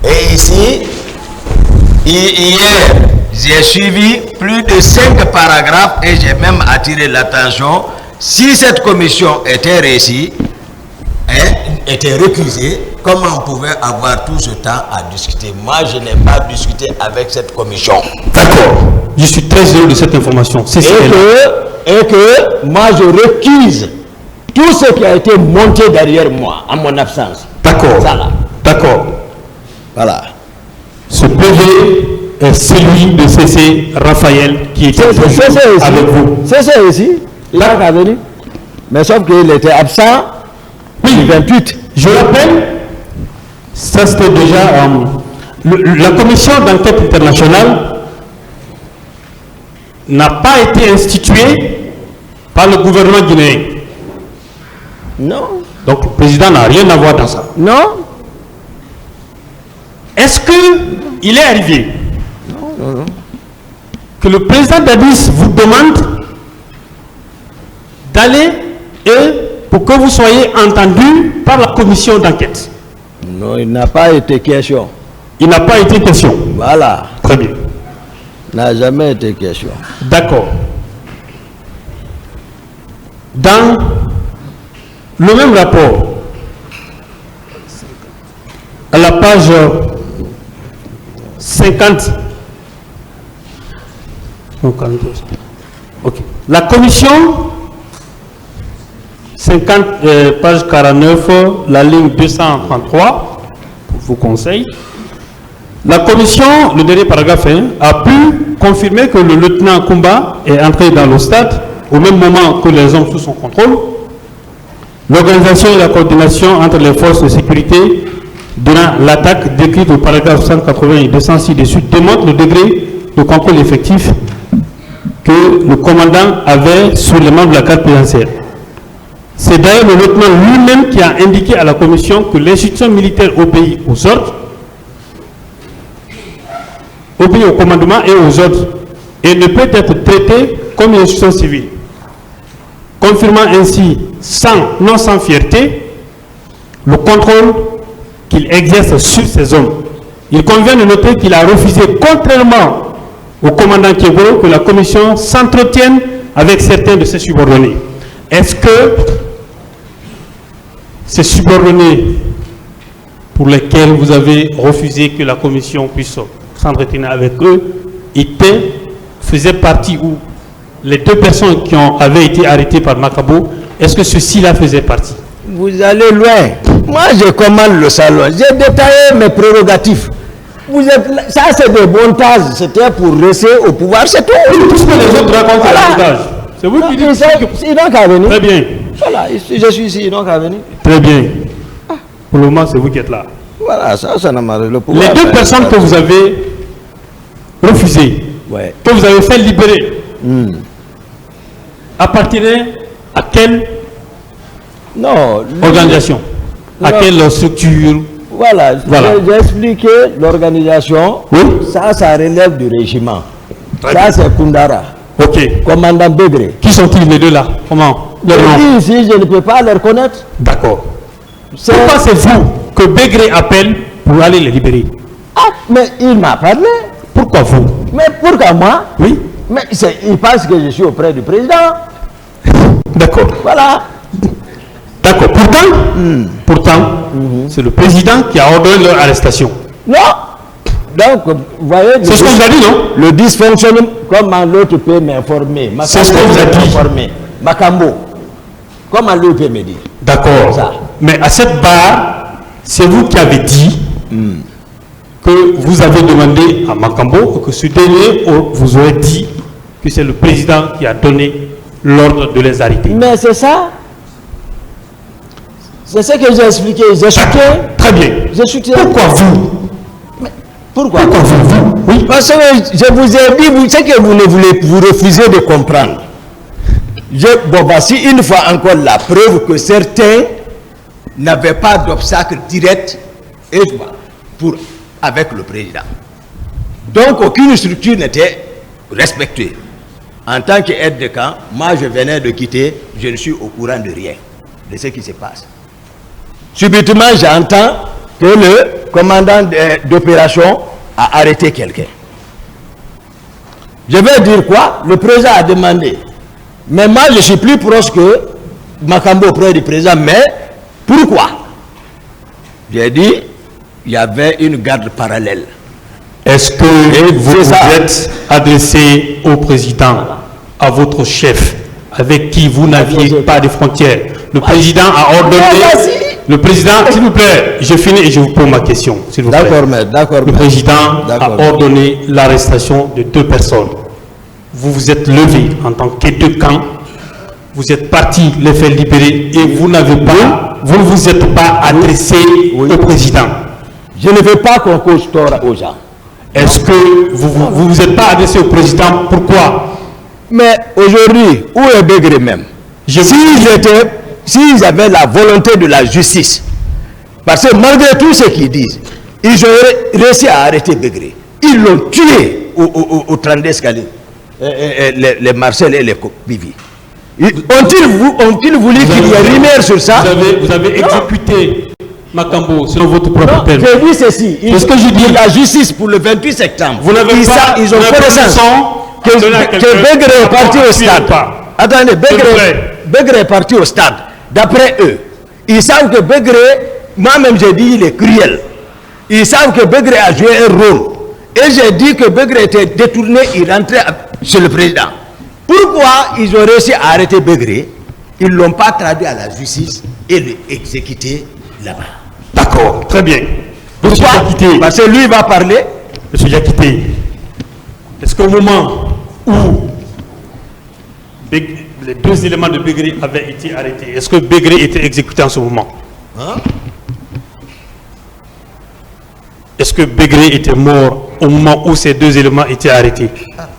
Et ici, hier, j'ai suivi plus de 5 paragraphes et j'ai même attiré l'attention. Si cette commission était réussie, était récusée, comment on pouvait avoir tout ce temps à discuter? Moi, je n'ai pas discuté avec cette commission. D'accord. Je suis très heureux de cette information. Et que moi, je récuse tout ce qui a été monté derrière moi, en mon absence. D'accord. D'accord. Voilà. Ce PV est celui de C.C. Raphaël qui était avec vous. C'est ça ici. Il n'a qu'à venir. Mais sauf qu'il était absent. Oui, 28. Je rappelle, ça c'était déjà la commission d'enquête internationale n'a pas été instituée par le gouvernement guinéen. Non. Donc le président n'a rien à voir dans ça. Non. Est-ce qu'il est arrivé que le président d'Addis vous demande d'aller pour que vous soyez entendu par la commission d'enquête? Non, il n'a pas été question. Il n'a pas été question. Voilà. Très bien. N'a jamais été question. D'accord. Dans le même rapport, à la page 50, okay. La commission 50, page 49, la ligne 233, vous conseille. La commission, le dernier paragraphe, a pu confirmer que le lieutenant Kumba est entré dans le stade au même moment que les hommes sous son contrôle. L'organisation et la coordination entre les forces de sécurité durant l'attaque décrite au paragraphe 180 et 206 des suites démontre le degré de contrôle effectif que le commandant avait sur les membres de la garde présidentielle. C'est d'ailleurs le lieutenant lui-même qui a indiqué à la commission que l'institution militaire obéit aux ordres, obéit au commandement et aux ordres, et ne peut être traitée comme une institution civile, confirmant ainsi, non sans fierté, le contrôle qu'il exerce sur ces hommes. Il convient de noter qu'il a refusé, contrairement au commandant Kébolo, que la commission s'entretienne avec certains de ses subordonnés. Est-ce que ces subordonnés pour lesquels vous avez refusé que la commission puisse s'entretenir avec eux faisaient partie, ou les 2 personnes qui avaient été arrêtées par Macabo, est-ce que ceux-ci-là faisaient partie? Vous allez loin. Moi, je commande le salon. J'ai détaillé mes prérogatives. Ça, c'est des montages. C'était pour rester au pouvoir, c'est tout. Tout ce que les autres racontent, c'est un montage. C'est vous qui dites. Ils n'ont qu'à venir. Très bien. Voilà, je suis ici, ils n'ont qu'à venir. Très bien. Pour le moment, c'est vous qui êtes là. Voilà, ça n'a pas le pouvoir. Les 2 personnes que vous avez refusées, que vous avez fait libérer, appartenaient à quelle organisation? À quelle structure? Voilà. J'ai expliqué l'organisation. Oui. Ça relève du régiment. Ça, c'est Kundara. Ok. Commandant Begré. Qui sont-ils les 2 là? Comment? Ici, je ne peux pas les reconnaître. D'accord. Pourquoi c'est vous que Begré appelle pour aller les libérer? Ah, mais il m'a parlé. Pourquoi vous? Mais pourquoi moi? Oui. Mais il pense que je suis auprès du président. D'accord. Voilà. D'accord. Pourtant, c'est le président qui a ordonné leur arrestation. Non. Donc, vous voyez... C'est ce qu'on vous a dit, non? Le dysfonctionnement, comment l'autre peut m'informer? C'est ce qu'on vous a dit. Makambo, comment l'autre peut me dire? D'accord. Mais à cette barre, c'est vous qui avez dit que vous avez demandé à Makambo que ce dernier vous aurait dit que c'est le président qui a donné l'ordre de les arrêter. Mais c'est ça. C'est ce que j'ai expliqué. Très bien. Pourquoi vous? Pourquoi vous? Oui. Parce que je vous ai dit, c'est que vous refusez de comprendre. Bon, voici une fois encore la preuve que certains n'avaient pas d'obstacle direct avec le président. Donc aucune structure n'était respectée. En tant qu'aide de camp, moi je venais de quitter, je ne suis au courant de rien, de ce qui se passe. Subitement, j'entends que le commandant d'opération a arrêté quelqu'un. Je vais dire quoi? Le président a demandé. Mais moi, je suis plus proche que Makambo auprès du président. Mais pourquoi? J'ai dit, il y avait une garde parallèle. Est-ce que vous êtes adressé au président, à votre chef, avec qui vous n'aviez pas de frontières? Le président a ordonné... Le président, s'il vous plaît, je finis et je vous pose ma question, s'il vous plaît. D'accord. Le président a ordonné l'arrestation de 2 personnes. Vous vous êtes levé en tant qu'aide de camp, vous êtes parti les faire libérer et vous n'avez pas, vous ne vous êtes pas adressé au président. Je ne veux pas qu'on cause tort aux gens. Est-ce que vous vous êtes pas adressé au président? Pourquoi? Mais aujourd'hui, où est Begré même? S'ils avaient la volonté de la justice, parce que malgré tout ce qu'ils disent, ils ont réussi à arrêter Begré. Ils l'ont tué au 30 escaliers. Les Marcel et les Bivi. Ont-ils voulu qu'il y ait rumeur sur ça? Vous avez exécuté Makambo selon votre propre terme. J'ai dit ceci. Ce que je dis, la justice pour le 28 septembre. Vous n'avez pas. Ils ont connaissance que Begré est parti au stade. Attendez, Begré est parti au stade. D'après eux, ils savent que Begré, moi-même j'ai dit, il est cruel. Ils savent que Begré a joué un rôle. Et j'ai dit que Begré était détourné, il rentrait chez le président. Pourquoi ils ont réussi à arrêter Begré? Ils ne l'ont pas traduit à la justice et l'exécuté là-bas. D'accord, très bien. Pourquoi? Parce que lui va parler. Monsieur Yakité, est-ce qu'au moment où les 2 éléments de Begré avaient été arrêtés, est-ce que Begré était exécuté en ce moment? Est-ce que Begré était mort au moment où ces 2 éléments étaient arrêtés?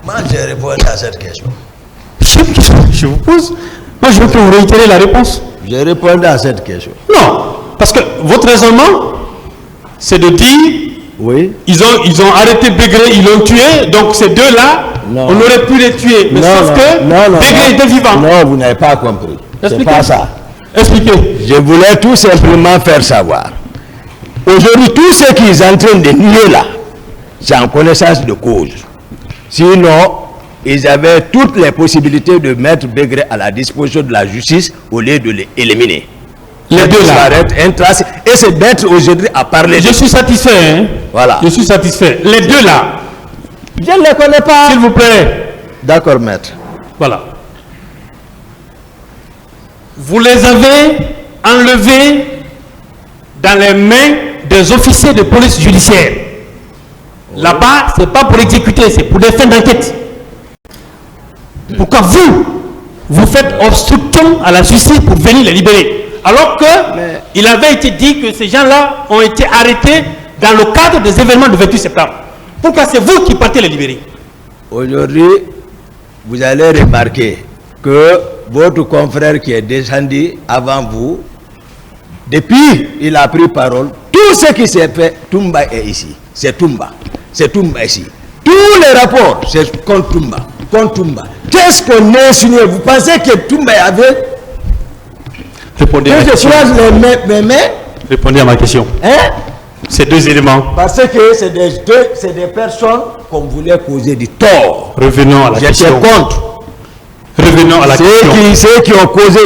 Moi, je réponds à cette question. Je vous pose. Moi, je veux que vous réitérez la réponse. Je réponds à cette question. Non, parce que votre raisonnement, c'est de dire, oui, ils ont arrêté Begré, ils l'ont tué, donc ces 2-là, on aurait pu les tuer. Mais sauf que Begré était vivant. Non, vous n'avez pas compris. C'est pas ça. Expliquez. Je voulais tout simplement faire savoir. Aujourd'hui, tout ce qu'ils sont en train de nier là, c'est en connaissance de cause. Sinon, ils avaient toutes les possibilités de mettre Begré à la disposition de la justice au lieu de l'éliminer. Les 2 là. Et c'est d'être aujourd'hui à parler. Je suis satisfait. Hein? Voilà. Je suis satisfait. Les 2 là. Je ne les connais pas. S'il vous plaît. D'accord, maître. Voilà. Vous les avez enlevés dans les mains des officiers de police judiciaire. Oui. Là-bas, ce n'est pas pour exécuter, c'est pour des fins d'enquête. Pourquoi vous faites obstruction à la justice pour venir les libérer? Alors qu'il avait été dit que ces gens-là ont été arrêtés dans le cadre des événements du 28 septembre. Pourquoi c'est vous qui partez les libérer? Aujourd'hui, vous allez remarquer que votre confrère qui est descendu avant vous, depuis il a pris parole, tout ce qui s'est fait, Toumba est ici. C'est Toumba. C'est Toumba ici. Tous les rapports, c'est contre Toumba. Contre Toumba. Qu'est-ce qu'on a signé? Vous pensez que Toumba avait... Répondez à ma question. Répondez à ma question. Hein? Ces 2 éléments. Parce que c'est des personnes qu'on voulait causer du tort. Revenons à la question. J'étais contre. Revenons à la question. Ceux qui ont causé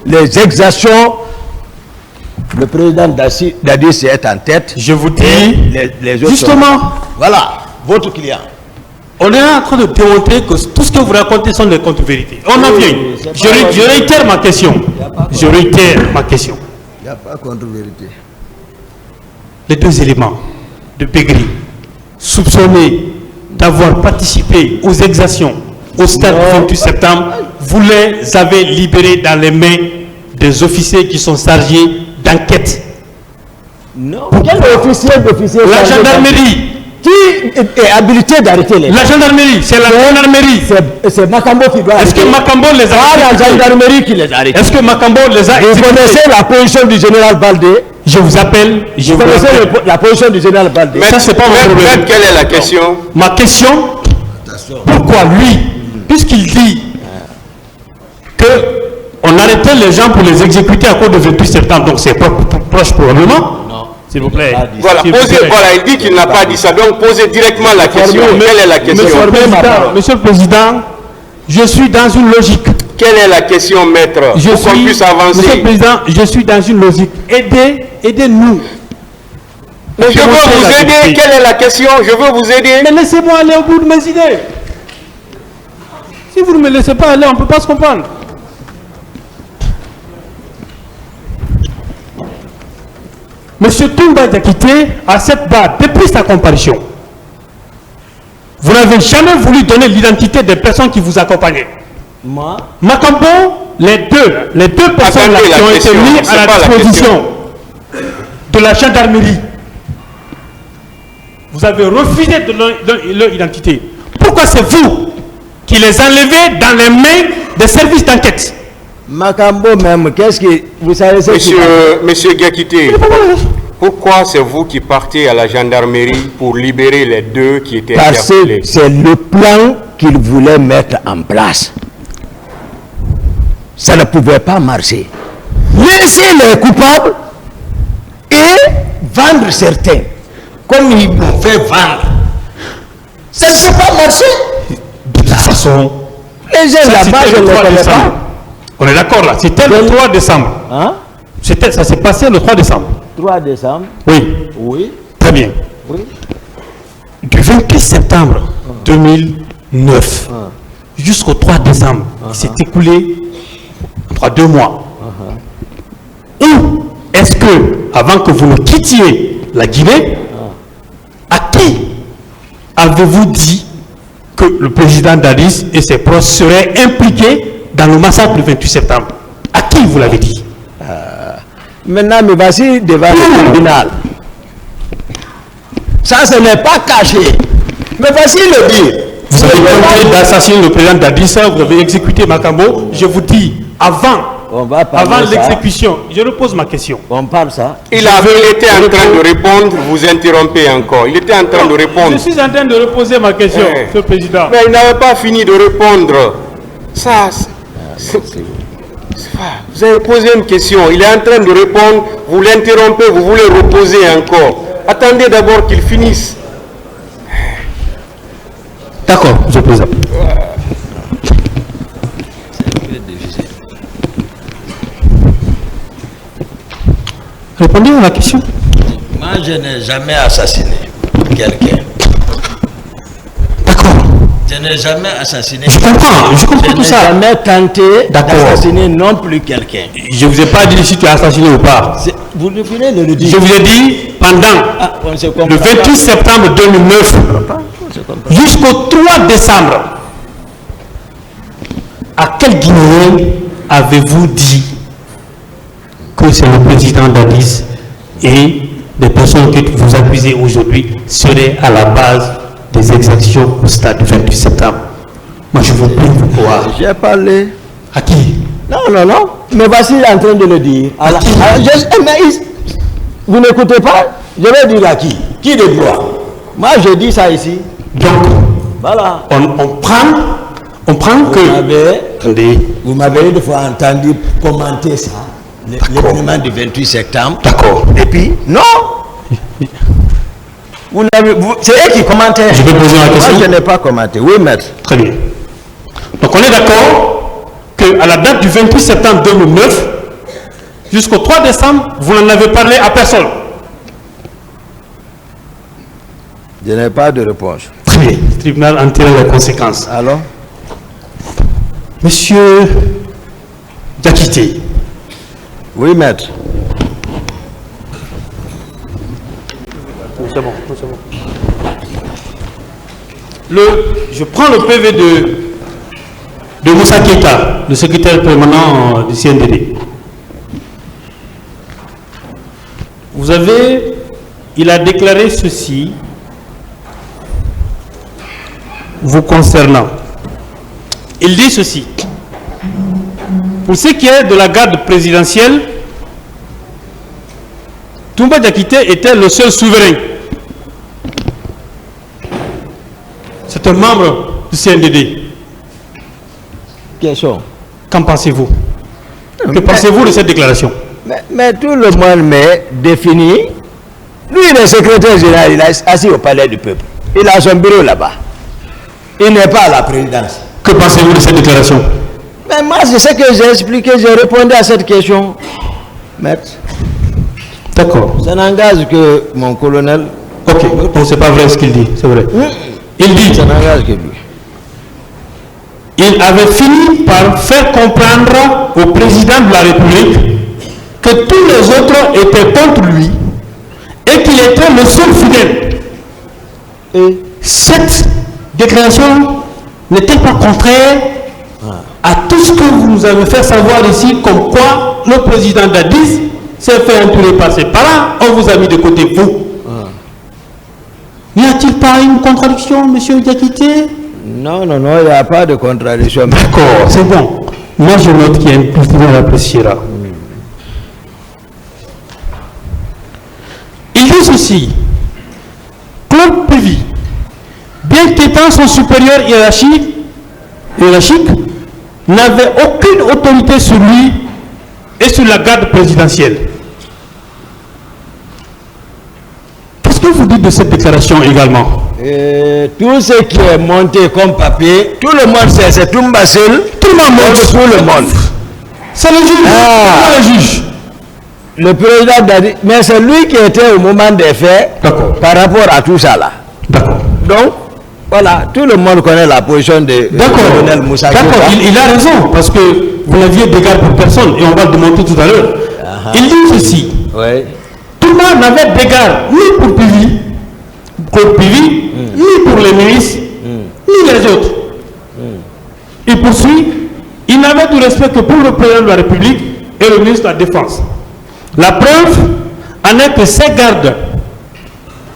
les exactions, le président Dadis est en tête. Je vous dis, les autres justement, voilà, votre client. on est en train de démontrer que tout ce que vous racontez sont des contre-vérités. On en vient. Je réitère ma question. Je réitère ma question. Il n'y a pas contre-vérité. Les deux éléments de Begri, soupçonnés d'avoir participé aux exactions au stade du 28 septembre, vous les avez libérés dans les mains des officiers qui sont chargés d'enquête. Non. Quel officier La gendarmerie. Qui est habilité d'arrêter les gens? La gendarmerie, c'est la gendarmerie. C'est Makambo qui doit arrêter. Est-ce que Makambo les a arrêtés? La gendarmerie qui les a arrêtés. Est-ce que Makambo les a Vous connaissez la position du général Baldé? Je vous appelle. Vous connaissez la position du général Baldé? Ça, c'est pas mon problème. Quelle est la question? Ma question, pourquoi lui, puisqu'il dit qu'on arrêtait les gens pour les exécuter à cause du 28 septembre, donc c'est proche probablement. Non. S'il vous plaît. Voilà, il dit qu'il n'a pas dit ça, donc posez directement la question. Quelle est la question? Monsieur le Président, je suis dans une logique. Quelle est la question, maître? Pour qu'on puisse avancer. Monsieur le Président, je suis dans une logique. Aidez-nous. Je veux vous aider. Quelle est la question? Je veux vous aider. Mais laissez-moi aller au bout de mes idées. Si vous ne me laissez pas aller, on ne peut pas se comprendre. Monsieur Toumba Diakité, à cette barre, depuis sa comparution, vous n'avez jamais voulu donner l'identité des personnes qui vous accompagnaient. Moi? Makambo, les deux personnes là qui ont été mises à la disposition de la gendarmerie, vous avez refusé de leur identité. Pourquoi c'est vous qui les enlevez dans les mains des services d'enquête? Makambo même, qu'est-ce que vous savez? Monsieur Diakité, pourquoi c'est vous qui partez à la gendarmerie pour libérer les deux qui étaient interpellés? Parce que c'est le plan qu'ils voulaient mettre en place. Ça ne pouvait pas marcher. Laisser les coupables et vendre certains, comme ils m'ont fait vendre. Ça ne peut pas marcher. De toute façon, les gens là-bas, je ne les connais pas. On est d'accord là, c'était le 3 décembre. Hein? Ça s'est passé le 3 décembre. 3 décembre? Oui. Oui. Très bien. Oui. Du 28 septembre 2009 jusqu'au 3 décembre, il s'est écoulé 2 mois. Où est-ce que, avant que vous ne quittiez la Guinée, à qui avez-vous dit que le président Dadis et ses proches seraient impliqués dans le massacre du 28 septembre? À qui vous l'avez dit? Maintenant, mais voici devant le tribunal. Ça, ce n'est pas caché. Mais voici le dire. Vous avez tenté d'assassiner le président Dadis, vous avez exécuté Makambo. Je vous dis, avant l'exécution, je repose ma question. On parle ça. Il était en train de répondre, vous interrompez encore. Il était en train de répondre. Je suis en train de reposer ma question, Monsieur le Président. Mais il n'avait pas fini de répondre. Ça, vous avez posé une question, il est en train de répondre, vous l'interrompez, vous voulez reposer encore. Attendez d'abord qu'il finisse. D'accord, Monsieur le Président. Répondez à la question. Moi, je n'ai jamais assassiné quelqu'un. D'accord. Je n'ai jamais assassiné. Je comprends tout ça. Je n'ai jamais tenté d'assassiner non plus quelqu'un. Je ne vous ai pas dit si tu as assassiné ou pas. Vous venez de le dire. Je vous ai dit pendant le 28 septembre 2009 jusqu'au 3 décembre. À quel Guinéen avez-vous dit que c'est le président Dadis et des personnes que vous accusez aujourd'hui seraient à la base des exactions au stade du 28 septembre? Moi, je veux plus vous croire. J'ai parlé. À qui? Non. Mais voici en train de le dire. Vous n'écoutez pas? Je vais dire à qui? Qui de droit? Moi, je dis ça ici. Donc, voilà. On prend que... Vous m'avez une fois entendu commenter ça, l'événement du 28 septembre. D'accord. Et puis, non. C'est eux qui commentaient. Je vais poser la question. Moi, je n'ai pas commenté. Oui, maître. Très bien. Donc on est d'accord qu'à la date du 28 septembre 2009, jusqu'au 3 décembre, vous n'en avez parlé à personne. Je n'ai pas de réponse. Très bien. Le tribunal en tire les conséquences. Alors? Monsieur Diakité. Oui, maître. C'est bon, c'est bon. Je prends le PV de Moussa Keita, le secrétaire permanent du CNDD. Il a déclaré ceci vous concernant. Il dit ceci. Pour ce qui est de la garde présidentielle, Toumba Diakité était le seul souverain. C'est un membre du CNDD. Question. Qu'en pensez-vous? Que pensez-vous de cette déclaration? Mais tout le monde m'est défini. Lui, il est secrétaire général, il est assis au palais du peuple. Il a son bureau là-bas. Il n'est pas à la présidence. Que pensez-vous de cette déclaration? Mais moi, c'est ce que j'ai expliqué, j'ai répondu à cette question. Maître. D'accord. Ça n'engage que mon colonel. Ok, donc c'est pas vrai ce qu'il dit, c'est vrai. Il dit, ça n'engage que lui. Il avait fini par faire comprendre au président de la République que tous les autres étaient contre lui et qu'il était le seul fidèle. Et cette déclaration n'est-elle pas contraire à tout ce que vous nous avez fait savoir ici, comme quoi le président Dadis s'est fait entourer par ses parents, on vous a mis de côté vous. N'y a-t-il pas une contradiction, monsieur Diakité? Non, non, non, il n'y a pas de contradiction. D'accord, c'est bon. Moi, je note qu'il y a une plus grande appréciera. Il dit ceci. Claude Pévy, bien qu'étant son supérieur hiérarchique, n'avait aucune autorité sur lui et sur la garde présidentielle. Qu'est-ce que vous dites de cette déclaration également? Tout ce qui est monté comme papier, tout le monde sait, c'est Toumba seul. Tout le monde monte. Tout le monde. C'est le juge. Ah. Le juge. Le président Dadi, mais c'est lui qui était au moment des faits par rapport à tout ça là. D'accord. Donc, voilà, tout le monde connaît la position de colonel Moussa Keita. D'accord, il a raison, parce que vous n'aviez d'égard pour personne, et on va le démontrer tout à l'heure. Il dit ceci. Oui. Tout le monde n'avait d'égard ni pour Pévy, ni pour les ministres, ni les autres. Il poursuit, il n'avait de respect que pour le président de la République et le ministre de la Défense. La preuve en est que ces gardes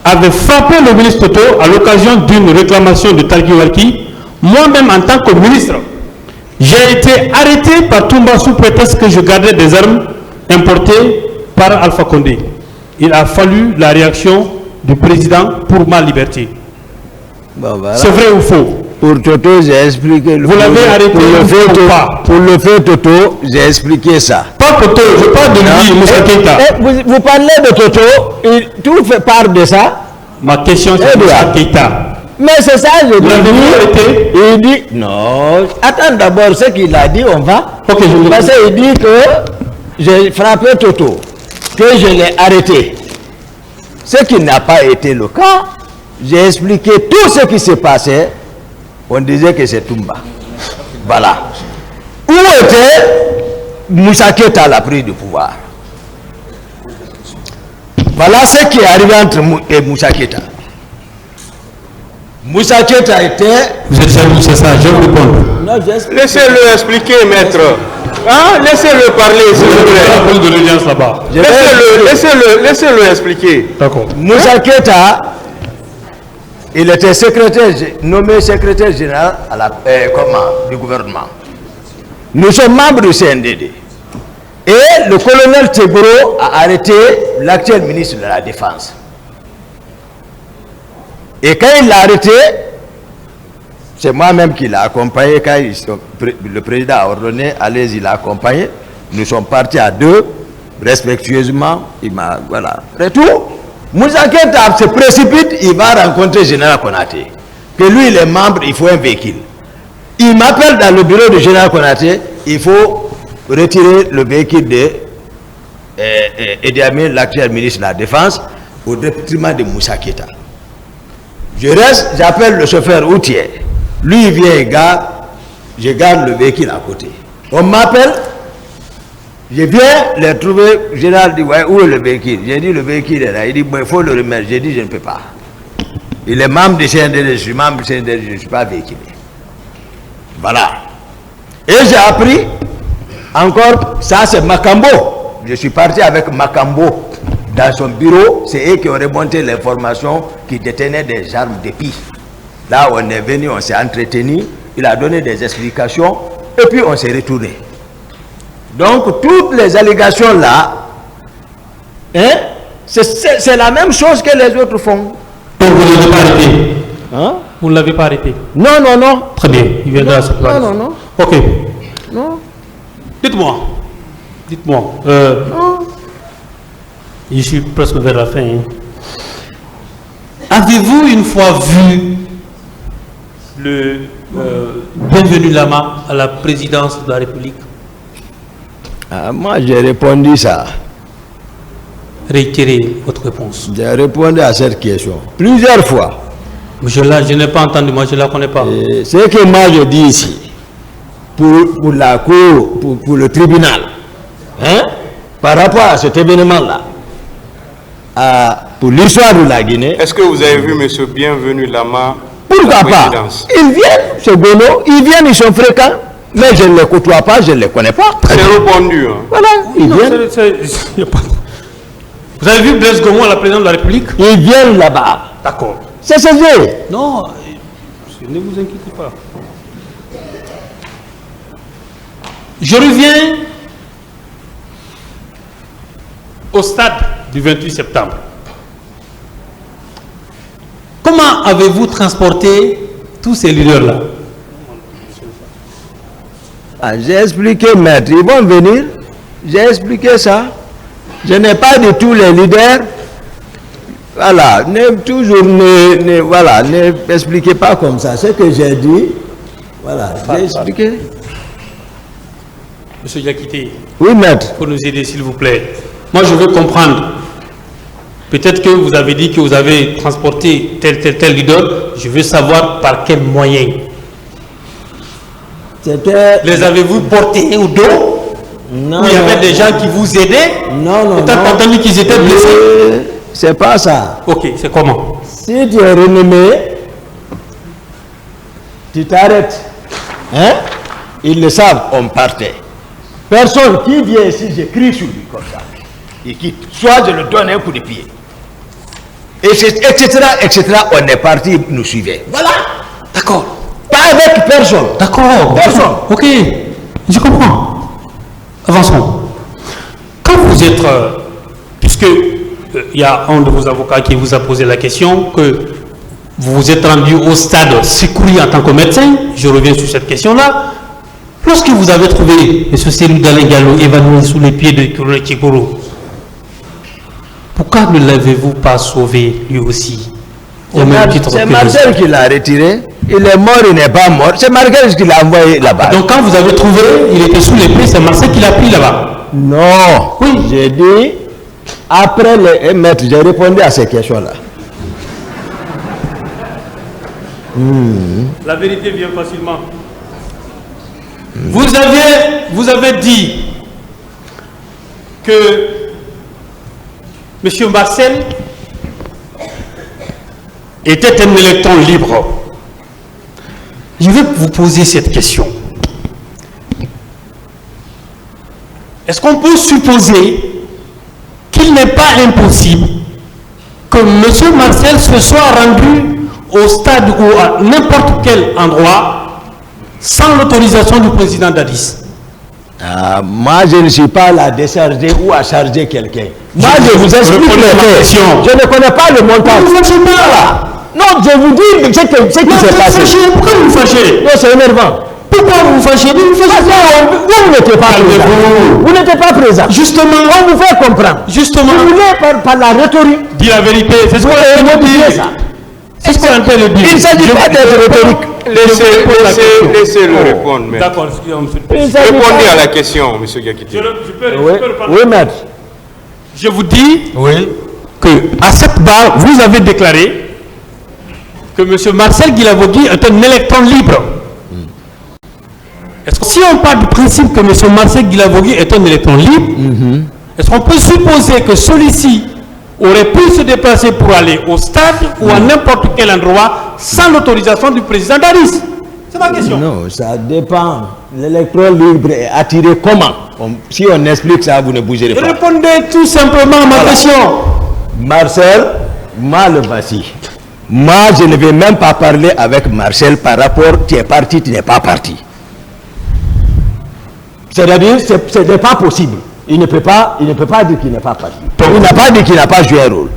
avaient frappé le ministre Toto à l'occasion d'une réclamation de Talguiwarki. Moi-même, en tant que ministre, j'ai été arrêté par Toumba sous prétexte que je gardais des armes importées par Alpha Condé. Il a fallu la réaction du président pour ma liberté. Bon, voilà. C'est vrai ou faux? Pour Toto, j'ai expliqué. Vous l'avez arrêté pour le fait Toto, j'ai expliqué ça. Pas Toto, je parle de lui, Moussa Keita. Vous parlez de Toto, tout fait part de ça. Ma question c'est Moussa Keita. Mais c'est ça, je dis. Il dit, non, attends d'abord ce qu'il a dit, on va. Ok, je vous parce qu'il dit que j'ai frappé Toto, que je l'ai arrêté. Ce qui n'a pas été le cas. J'ai expliqué tout ce qui s'est passé. On disait que c'est Toumba. Voilà. Où était Moussa Keita à la prise du pouvoir? Voilà ce qui est arrivé entre Moussa Keita. Moussa Keita était... Vous êtes jaloux, c'est ça, je vous réponds. Laissez-le expliquer, maître. Hein? Laissez-le parler, s'il vous plaît. De l'audience là-bas. Laissez-le expliquer. D'accord. Moussa Keita, il était nommé secrétaire général à du gouvernement. Nous sommes membres du CNDD. Et le colonel Teboro a arrêté l'actuel ministre de la Défense. Et quand il l'a arrêté, c'est moi-même qui l'ai accompagné. Quand le président a ordonné, allez, il l'a accompagné. Nous sommes partis à deux, respectueusement. Il m'a, voilà. Retour. Moussa Keita se précipite, il va rencontrer le général Konaté. Que lui, il est membre, il faut un véhicule. Il m'appelle dans le bureau du général Konaté, il faut retirer le véhicule de Idi Amin, l'actuel ministre de la Défense, au détriment de Moussa Keïta. Je reste, j'appelle le chauffeur routier. Lui, il vient, je garde le véhicule à côté. On m'appelle, je viens les trouver. Le général dit, ouais, où est le véhicule? J'ai dit, le véhicule est là. Il dit, bon, il faut le remettre. J'ai dit, je ne peux pas. Il est membre du CNDD, je suis membre du CNDD, je ne suis pas véhiculé. Voilà. Et j'ai appris, encore, ça c'est Makambo. Je suis parti avec Makambo dans son bureau. C'est eux qui ont remonté l'information qui détenaient des armes d'épée. Là, on est venu, on s'est entretenu. Il a donné des explications. Et puis, on s'est retourné. Donc, toutes les allégations là, hein, c'est la même chose que les autres font. Donc, vous ne l'avez pas arrêté? Hein? Vous ne l'avez pas arrêté? Non, non, non. Très bien, il viendra à cette place. Non, non, non. Ok. Non. Dites-moi. Dites-moi. Je suis presque vers la fin. Hein. Avez-vous une fois vu le Bienvenu Lama à la présidence de la République? Moi, j'ai répondu ça. Réitérez votre réponse. J'ai répondu à cette question plusieurs fois. Je n'ai pas entendu, moi je ne la connais pas. Ce que moi je dis ici, pour la cour, pour le tribunal, hein, par rapport à cet événement-là, pour l'histoire de la Guinée. Est-ce que vous avez vu M. Bienvenu Lama? Pourquoi pas? Ils viennent, ce Gono, ils viennent, ils sont fréquents, mais je ne les côtoie pas, je ne les connais pas. C'est répondu. Hein. Voilà, ils viennent. Vous avez vu Blaise Gomo à la présidence de la République? Ils viennent là-bas. D'accord. C'est ce jeu. Non, ne vous inquiétez pas. Je reviens au stade du 28 septembre. Comment avez-vous transporté tous ces leaders-là? J'ai expliqué, maître, ils vont venir. J'ai expliqué ça. Je n'ai pas dit tous les leaders. Voilà, ne expliquez pas comme ça. Ce que j'ai dit, voilà, j'ai expliqué. Monsieur Diakité, oui, maître. pour nous aider, s'il vous plaît. Moi, je veux comprendre. Peut-être que vous avez dit que vous avez transporté tel leader. Je veux savoir par quels moyens. Les avez-vous portés au dos? Non. Où il y avait des gens qui vous aidaient? Non, non, Peut-être non. entendu qu'ils étaient blessés? C'est pas ça. Ok, c'est comment? Si tu es renommé, tu t'arrêtes. Hein? Ils le savent, on partait. Personne qui vient ici, j'écris sur lui comme ça. Il quitte. Soit je le donne un coup de pied. Etc., etc. On est parti, nous suivait. Voilà. D'accord. Pas avec personne. D'accord. Personne. Ok, je comprends. Avançons. Quand vous êtes, puisque il y a un de vos avocats qui vous a posé la question, que vous vous êtes rendu au stade Sikuri en tant que médecin, je reviens sur cette question-là. Lorsque vous avez trouvé M. Cyril Gallo évanoui sous les pieds de Touré Chikoro, pourquoi ne l'avez-vous pas sauvé lui aussi? C'est Marcel qui l'a retiré. Il est mort, il n'est pas mort. C'est Marcel qui l'a envoyé là-bas. Donc quand vous avez trouvé, il était sous les pieds, c'est Marcel qui l'a pris là-bas? Non. Oui. J'ai dit, après les maîtres, j'ai répondu à ces questions-là. La vérité vient facilement. Vous avez dit que M. Marcel était un électron libre. Je vais vous poser cette question. Est-ce qu'on peut supposer qu'il n'est pas impossible que M. Marcel se soit rendu au stade ou à n'importe quel endroit sans l'autorisation du président Dadis? Moi, je ne suis pas là à décharger ou à charger quelqu'un. Moi, je vous explique la question. Je ne connais pas le montant. Vous ne fâchez pas. Non, je vous dis ce qui s'est passé. Pourquoi vous vous fâchez? Non, c'est énervant. Pourquoi vous vous fâchez? Vous n'étiez pas présent. Vous n'étiez pas présent. Justement. On vous fait comprendre. Justement. Vous voulez par la rhétorique. Dis la vérité. C'est ce qu'on a dit. ça. C'est ce qu'on a dit. Il ne s'agit pas d'être rhétorique. Laissez-le répondre. D'accord, excusez-moi, monsieur le Président. Répondez à la question, monsieur Gakité. Je peux Oui, le parler. oui, maître. Je vous dis Oui. que à cette barre, vous avez déclaré que M. Marcel Guilavogui est un électron libre. Est-ce que si on part du principe que M. Marcel Guilavogui est un électron libre, est-ce qu'on peut supposer que celui-ci aurait pu se déplacer pour aller au stade ou à n'importe quel endroit sans l'autorisation du président Daris? C'est ma question. Non, ça dépend. L'électron libre est attiré comment? Si on explique ça, vous ne bougerez pas. Répondez tout simplement à ma question. Marcel, moi le voici. Moi, je ne vais même pas parler avec Marcel par rapport, tu es parti, tu n'es pas parti. C'est-à-dire, ce n'est pas possible. Il ne peut pas dire qu'il n'est pas parti. Il n'a pas dit qu'il n'a pas joué un rôle.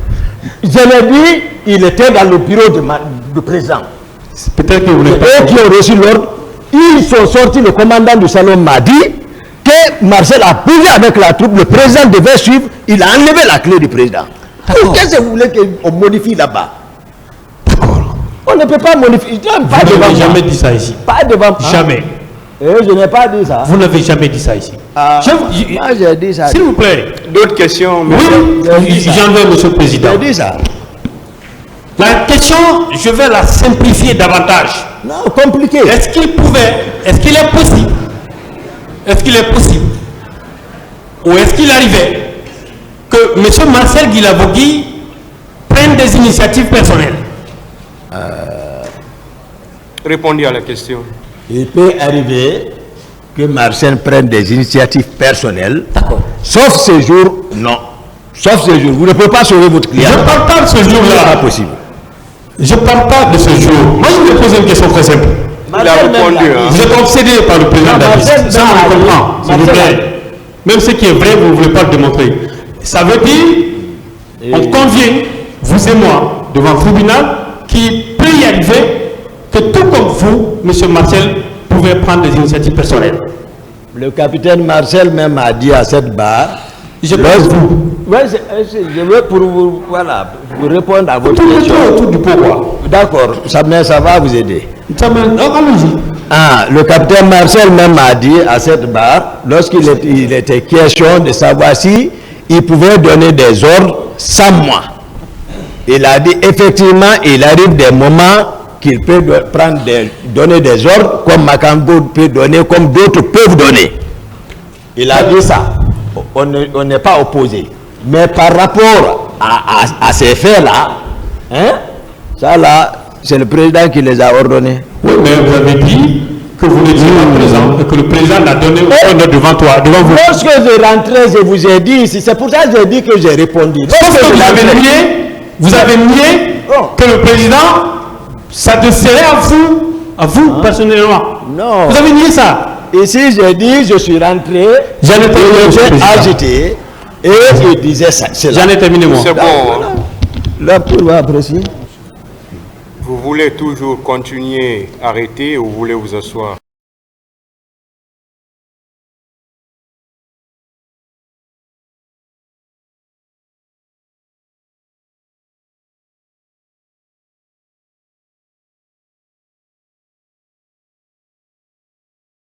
Je l'ai dit, il était dans le bureau du président. Peut-être que vous n'êtes pas... Eux qui ont reçu l'ordre, ils sont sortis, le commandant du salon m'a dit que Marcel a bougé avec la troupe, le président devait suivre, il a enlevé la clé du président. Qu'est-ce que vous voulez qu'on modifie là-bas? D'accord. On ne peut pas modifier. Vous n'avez jamais dit ça ici. Pas devant. Jamais. Je n'ai pas dit ça. Vous n'avez jamais dit ça ici. Moi, j'ai dit ça. S'il vous plaît. D'autres questions, Oui, j'en veux, Monsieur le Président. J'ai dit ça. La question, je vais la simplifier davantage. Non, compliqué. Est-ce qu'il est possible, ou est-ce qu'il arrivait que M. Marcel Guilavogui prenne des initiatives personnelles? Répondez à la question. Il peut arriver que Marcel prenne des initiatives personnelles. D'accord. Sauf ce jour, non. Sauf ce jour. Vous ne pouvez pas sauver votre client. Je ne parle pas de ce Ce n'est jour-là. pas possible. Je ne parle pas de ce jour. Moi, je vais poser une question très simple. Il a répondu. Hein. Vous êtes obsédé par le président Davis. Ça, on comprend. S'il vous plaît. Même ce qui est vrai, vous ne voulez pas le démontrer. Ça veut dire, on convient, vous et moi, devant le tribunal, qu'il peut y arriver que tout comme vous, M. Marcel, pouvez prendre des initiatives personnelles. Le capitaine Marcel même a dit à cette barre. Je pense vous. Oui, je veux pour vous, voilà, vous répondre à votre question. Tout du pourquoi. D'accord, ça va vous aider. Allons-y. Le capitaine Marcel même a dit à cette barre, lorsqu'il était question de savoir si il pouvait donner des ordres sans moi. Il a dit effectivement, il arrive des moments qu'il peut donner des ordres comme Makambo peut donner, comme d'autres peuvent donner. Il a dit ça. On n'est pas opposé. Mais par rapport à ces faits-là, ça là, c'est le président qui les a ordonnés. Oui, mais vous avez dit que vous n'étiez pas présent et que le président l'a donné devant vous. Lorsque je rentrais, je vous ai dit, c'est pour ça que j'ai dit que j'ai répondu. Sauf que vous avez nié que le président s'adresserait à vous personnellement. Non. Vous avez nié ça. Ici, j'ai dit, je suis rentré, j'ai agité, et je disais ça. J'en ai terminé, moi. C'est bon. Là, pour apprécier. Vous voulez toujours continuer à arrêter ou vous voulez vous asseoir?